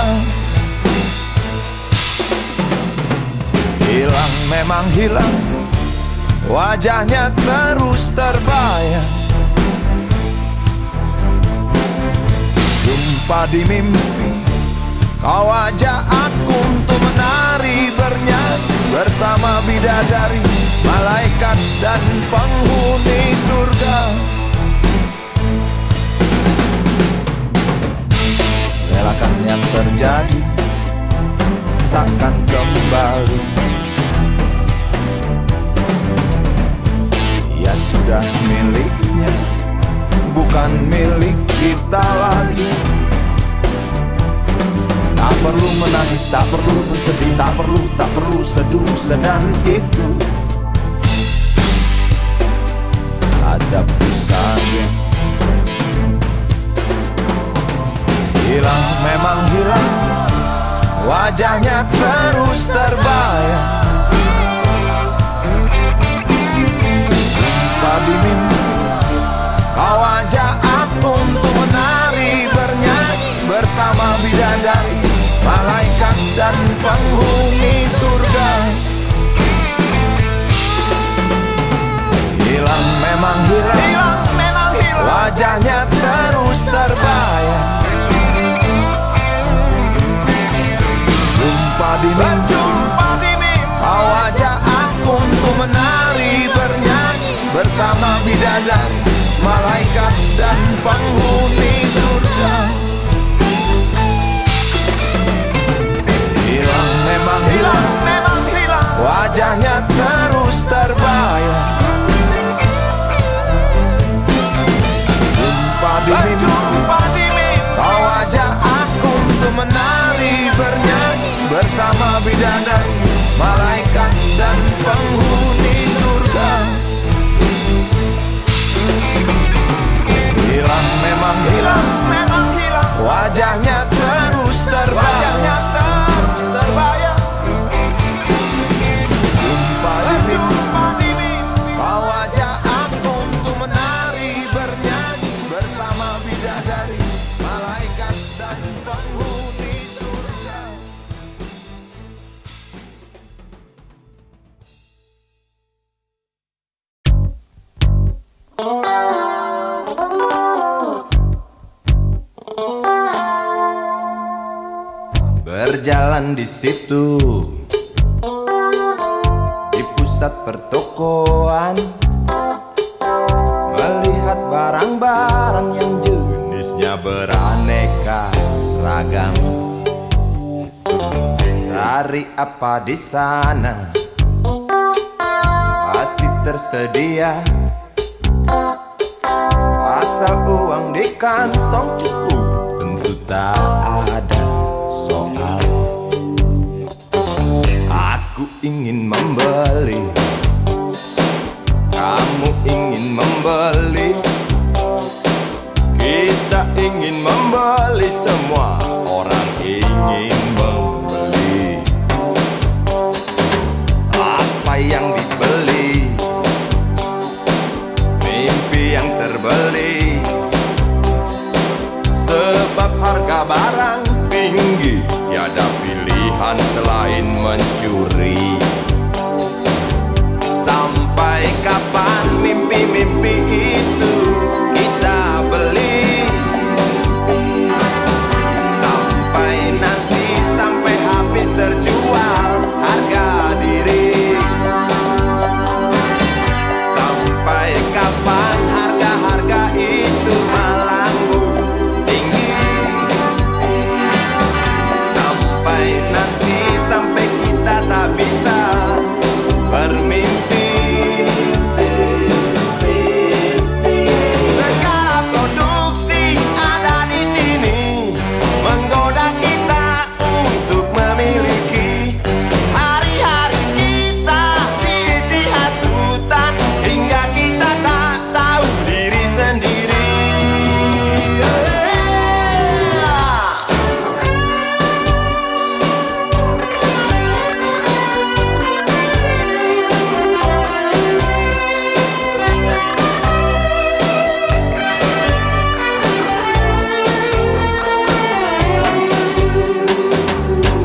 Speaker 1: Hilang memang hilang, wajahnya terus terbayang. Jumpa di mimpi, kau ajak aku untuk menari bernyanyi bersama bidadari, malaikat dan penghuni surga. Relakan yang terjadi takkan kembali. Ya sudah miliknya, bukan milik kita lagi. Tak perlu menangis, tak perlu bersedih, tak perlu seduh sedan itu. Hadapi saja. Hilang memang hilang, wajahnya terus terbayang. Jumpa di mimpi, kau ajak aku untuk menari bernyanyi bersama bidadari, malaikat dan penghuni surga. Hilang memang hilang, wajahnya terus terbayang. Jumpa di mimpi, kau ajak aku untuk menari bernyanyi bersama bidadari, malaikat dan penghuni surga. Hilang memang hilang, wajahnya terus terbayang. Jumpa di mimpi, kau ajak aku untuk menari bernyanyi bersama bidadari, malaikat dan penghuni surga. Hilang memang hilang, wajahnya terus terbayang. Jumpa di mimpi, kau ajak aku untuk menari bernyanyi bersama bidadari, malaikat dan penghuni surga. Berjalan di situ, di pusat pertokoan, melihat barang-barang yang jenisnya beraneka ragam. Cari apa di sana? Pasti tersedia di kantong cukup, tentu tak ada soal. Aku ingin membeli, kamu ingin membeli, kita ingin membeli, semua orang ingin membeli. Apa yang dibeli, mimpi yang terbeli, sebab harga barang tinggi, tiada pilihan selain mencuri. Sampai kapan mimpi-mimpi itu kita beli? Sampai nanti, sampai habis terjual harga diri. Sampai kapan harga-harga itu melambung tinggi? Sampai nanti, sampai kita tak bisa bermimpi. Segala produksi ada di sini menggoda kita untuk memiliki. Hari-hari kita diisi hasutan hingga kita tak tahu diri sendiri.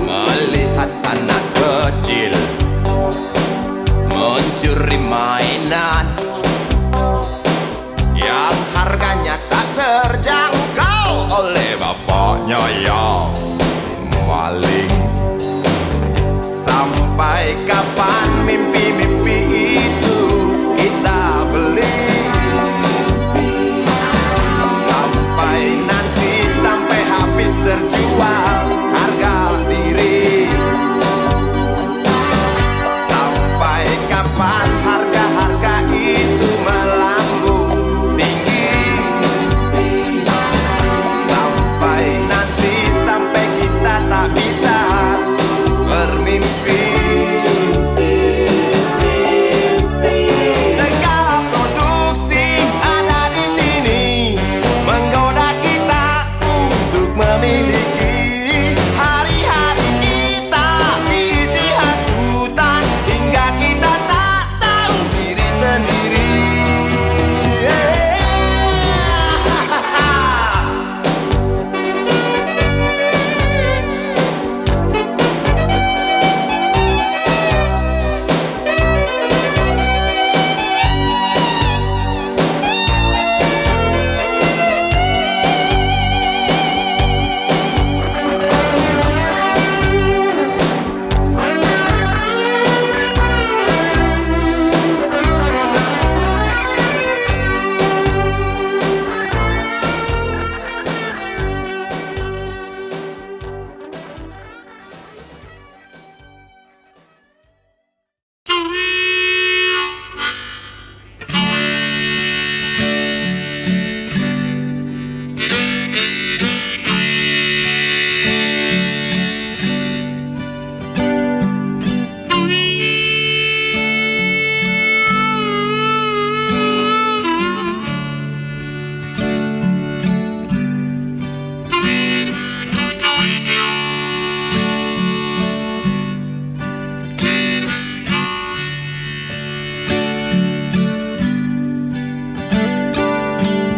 Speaker 1: Melihat anak kecil mencuri mainan yang harganya tak terjangkau oleh bapaknya yang maling. Sampai kapan mimpi-mimpi itu kita beli? Sampai nanti, sampai habis terjual harga diri. Sampai kapan harga-harga itu melambung tinggi? Sampai nanti, sampai kita tak bisa bermimpi. Segala produksi ada di sini menggoda kita untuk memiliki. Hari-hari kita diisi hasutan hingga kita tak tahu diri sendiri.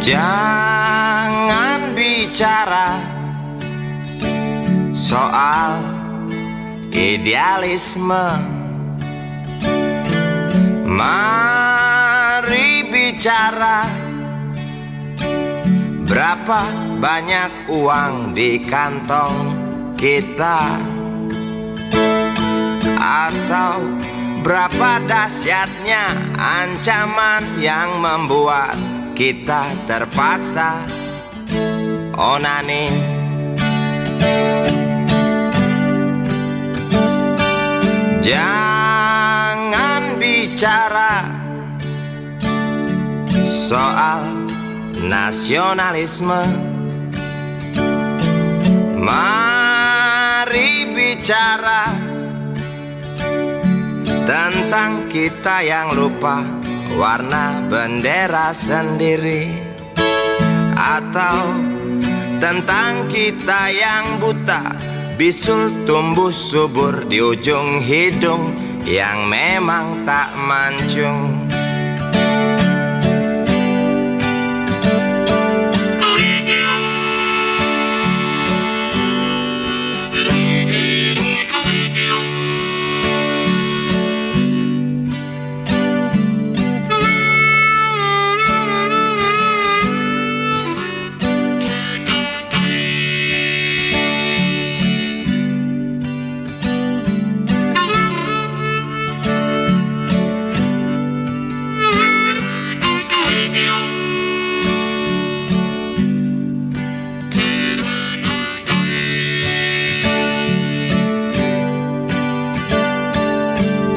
Speaker 1: Jangan bicara soal idealisme, mari bicara berapa banyak uang di kantong kita, atau berapa dahsyatnya ancaman yang membuat kita terpaksa onani. Jangan bicara soal
Speaker 4: nasionalisme. Mari bicara tentang kita yang lupa warna bendera sendiri, atau tentang kita yang buta bisul tumbuh subur di ujung hidung yang memang tak mancung.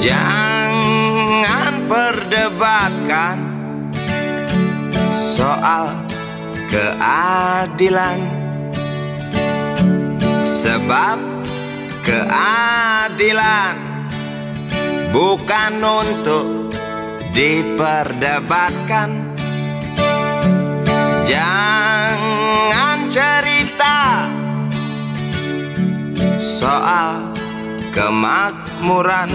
Speaker 4: Jangan perdebatkan soal keadilan, sebab keadilan bukan untuk diperdebatkan. Jangan cerita soal kemakmuran,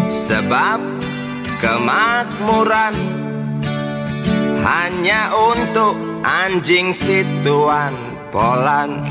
Speaker 4: sebab kemakmuran hanya untuk anjing situan Polan.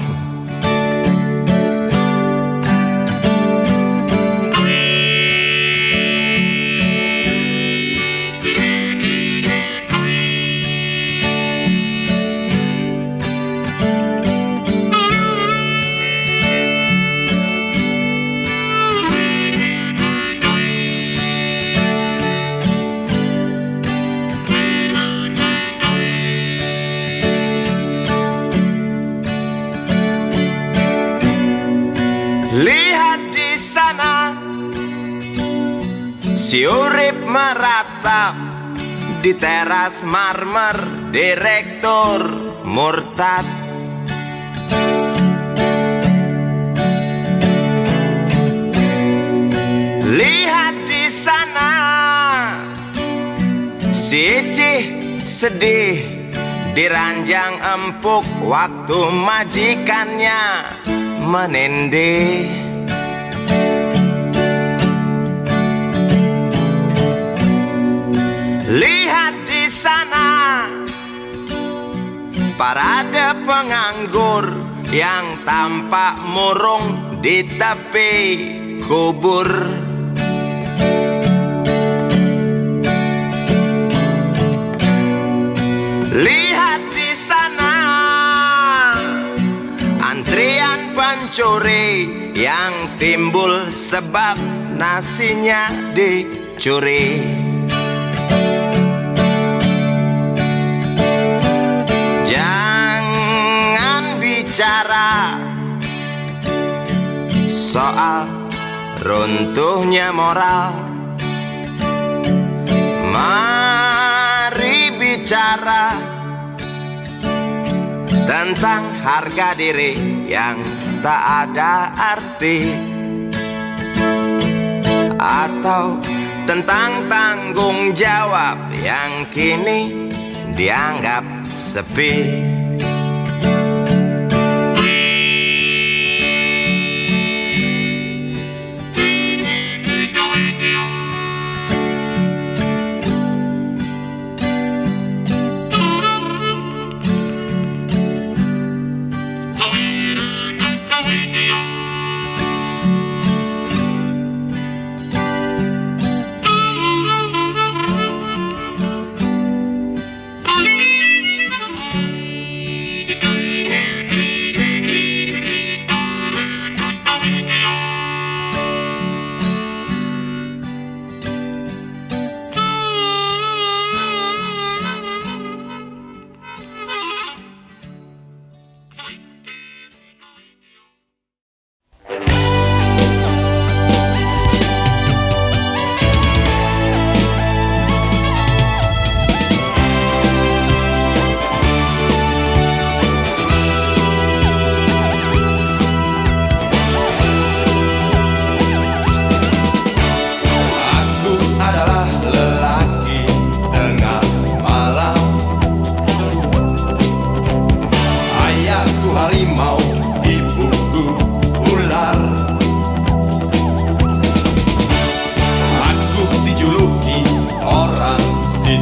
Speaker 4: Lihat di sana, si Urip meratap di teras marmer direktur murtad. Lihat di sana, si Icih sedih di ranjang empuk waktu majikannya menindih. Lihat di sana, parade penganggur yang tampak murung di tepi kubur. Lihat di sana, antrian pencuri yang timbul sebab nasinya dicuri. Jangan bicara soal runtuhnya moral, mari bicara tentang harga diri yang tak ada arti, atau tentang tanggung jawab yang kini dianggap sepi.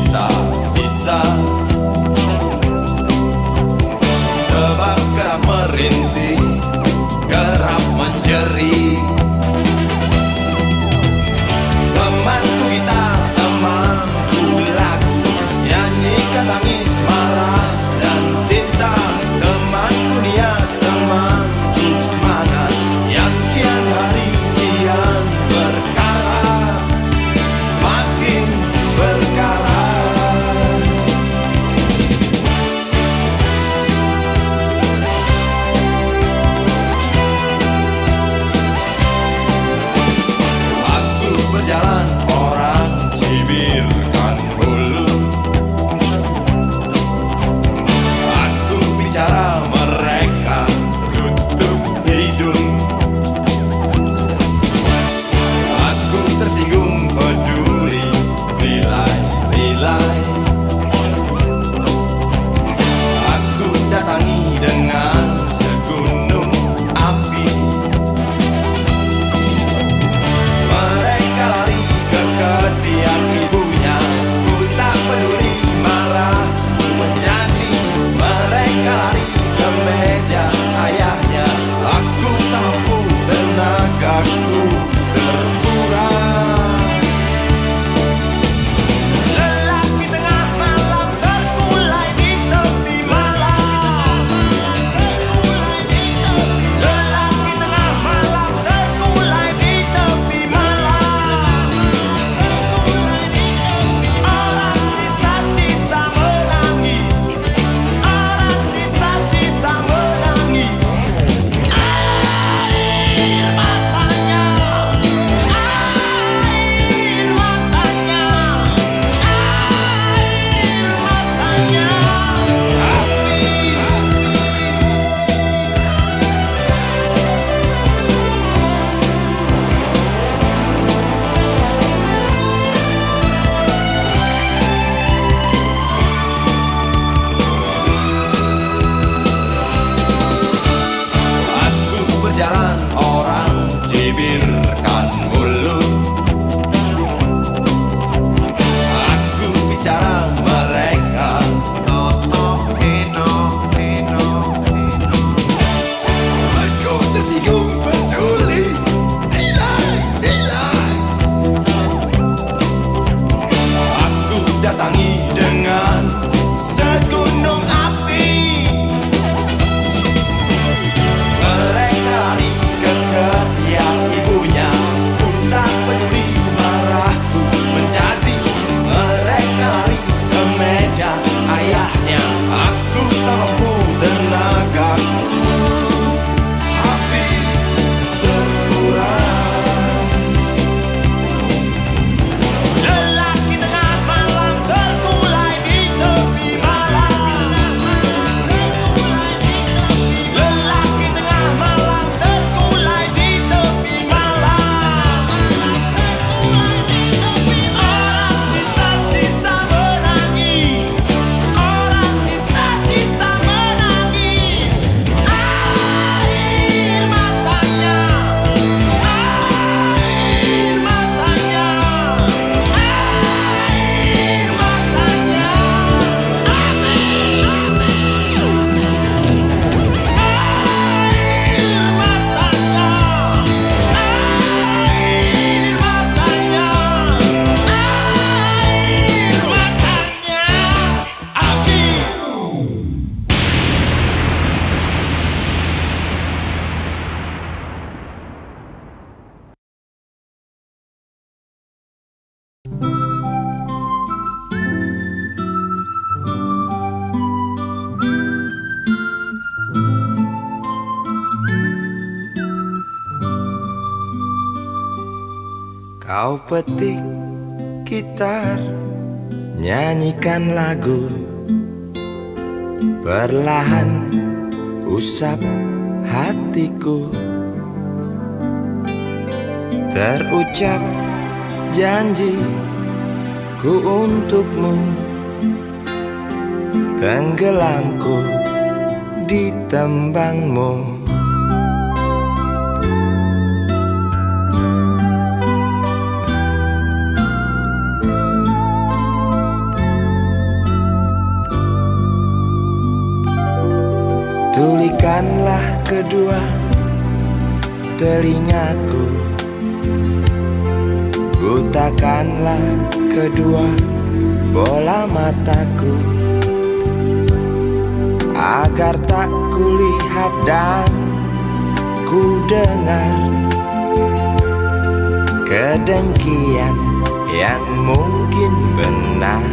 Speaker 5: sisa-sisa. Sebab kerap merintih, kerap menjerit. Temanku gitar, temanku lagu, nyanyikan tangis, marah, dan cinta. Temanku niat, temanku semangat, yang kian hari kian berkarat, semakin berkarat. Aku berjalan, orang cibirkan mulut. Aku bicara, mereka tutup hidung. Aku tersinggung, peduli, nilai-nilai. Aku datangi dengan segunung api. Mereka lari ke ketiak ibunya, ku tak peduli, marah ku menjadi. Mereka lari ke meja ayahnya, aku tak mampu, tenagaku terkurang. Lelaki tengah malam terkulai di tepi malam. Lelaki tengah malam terkulai di tepi malam. Orang sisa-sisa menangis, orang sisa-sisa menangis. Air matanya, air matanya, air matanya. Aku berjalan, orang cibirkan mulut. Aku bicara, mereka tutup hidung. Aku tersinggung, peduli, nilai-nilai. Aku datangi dengan segunung api. Mereka lari ke ketiak ibunya, ku tak peduli, marah ku menjadi. Mereka lari ke meja ayahnya, aku tak mampu, tenagaku habis berkurang. Lelaki tengah malam terkulai di tepi malam. Lelaki tengah malam terkulai di tepi malam. Orang sisa-sisa menangis, orang sisa-sisa menangis. Air matanya, air matanya, air matanya. Kau petik gitar, nyanyikan lagu, perlahan usap hatiku. Terucap janji ku untukmu, tenggelamku di tembangmu. Butakanlah kedua telingaku, butakanlah kedua bola mataku, agar tak kulihat dan ku dengar kedengkian yang mungkin benar.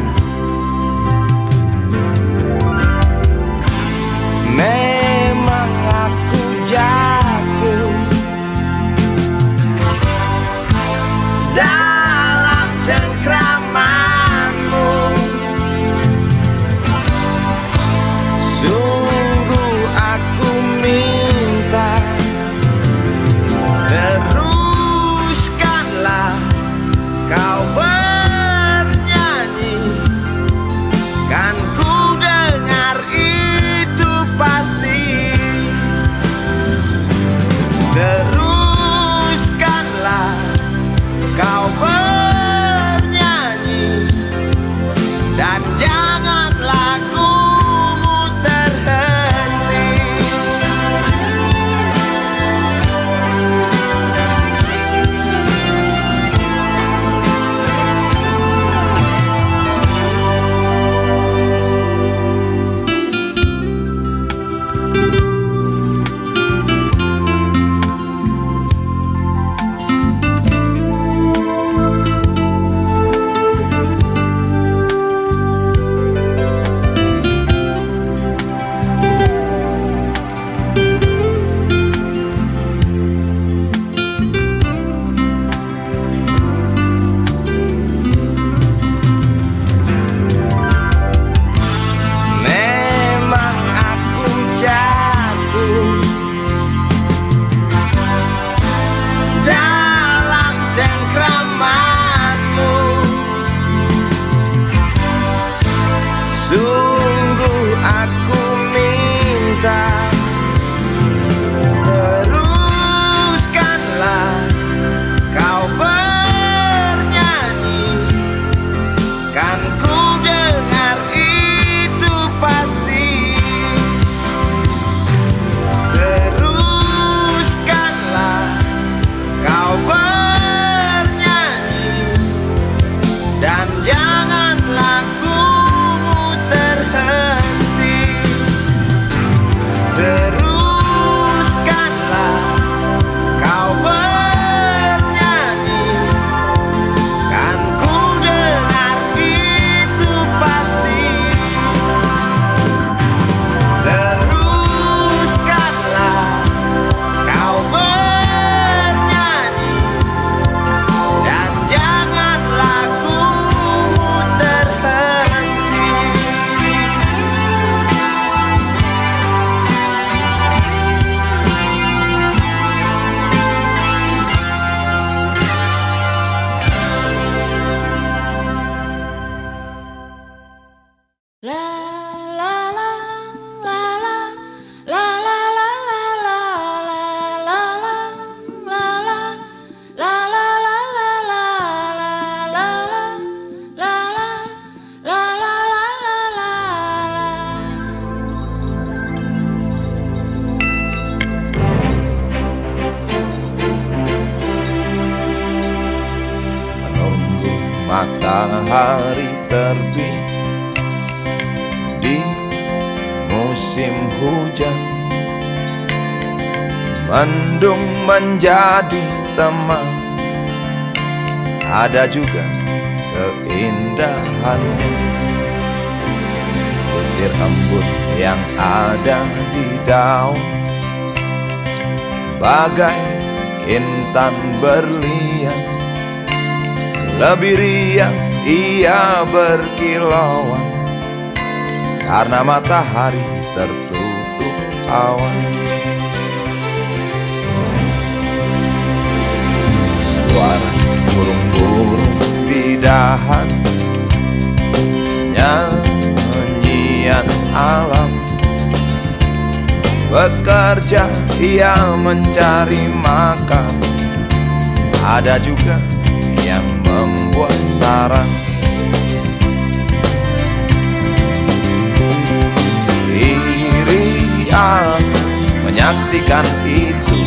Speaker 5: Memang aku jatuh
Speaker 4: dalam cengkramanmu.
Speaker 5: Sungguh aku minta,
Speaker 4: Teruskanlah kau bernyanyi, kan ku dengar itu pasti. Teruskanlah kau bernyanyi, dan jangan lagumu terhenti.
Speaker 5: memang aku jatuh
Speaker 4: Dalam cengkramanmu,
Speaker 5: sungguh aku minta.
Speaker 4: teruskanlah kau bernyanyi, kan ku dengar itu pasti. Teruskanlah kau bernyanyi, dan jangan lagumu terhenti. Teruskanlah kau bernyanyi, kan ku dengar itu pasti. Teruskanlah kau bernyanyi, dan jangan lagumu terhenti.
Speaker 1: Menunggu matahari terbit di musim hujan, mendung menjadi teman, ada juga keindahannya. Butir embun yang ada di daun, bagai intan berlian, lebih riang ia berkilauan, karena matahari tertutup awan. Suara burung-burung di dahan, nyanyian alam, bekerja ia mencari makan, ada juga yang membuat sarang. Iri aku menyaksikan itu.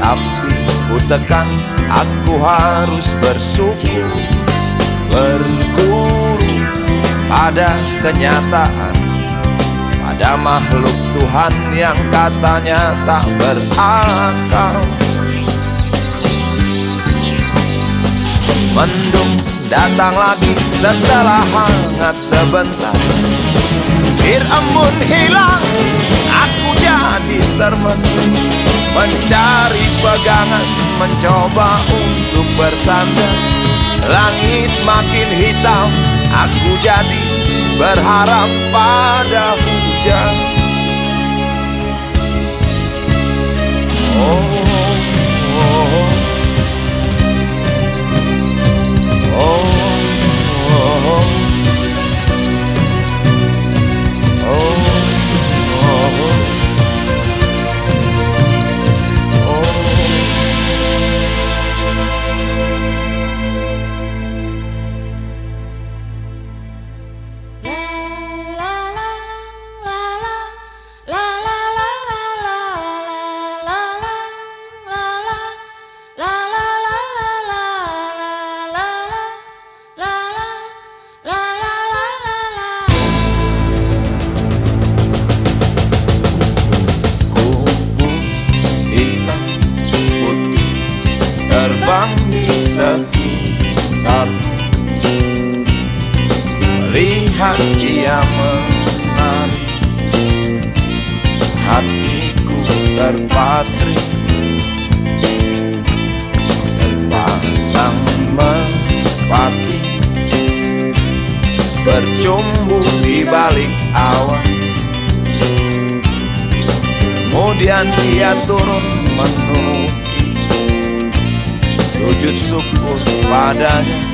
Speaker 1: Tapi ku tekan, aku harus bersyukur, berguru pada kenyataan, pada makhluk Tuhan yang katanya tak berakal. Mendung datang lagi setelah hangat sebentar. Bir embun hilang, aku jadi termenung, mencari pegangan, mencoba untuk bersandar. Langit makin hitam, aku jadi berharap pada hujan. Oh, oh, oh, oh. Terbang di sekitar, lihat dia menari, hatiku terpatri. Sepasang merpati bercumbu di balik awan, kemudian dia turun menuruti, sujud syukur padanya.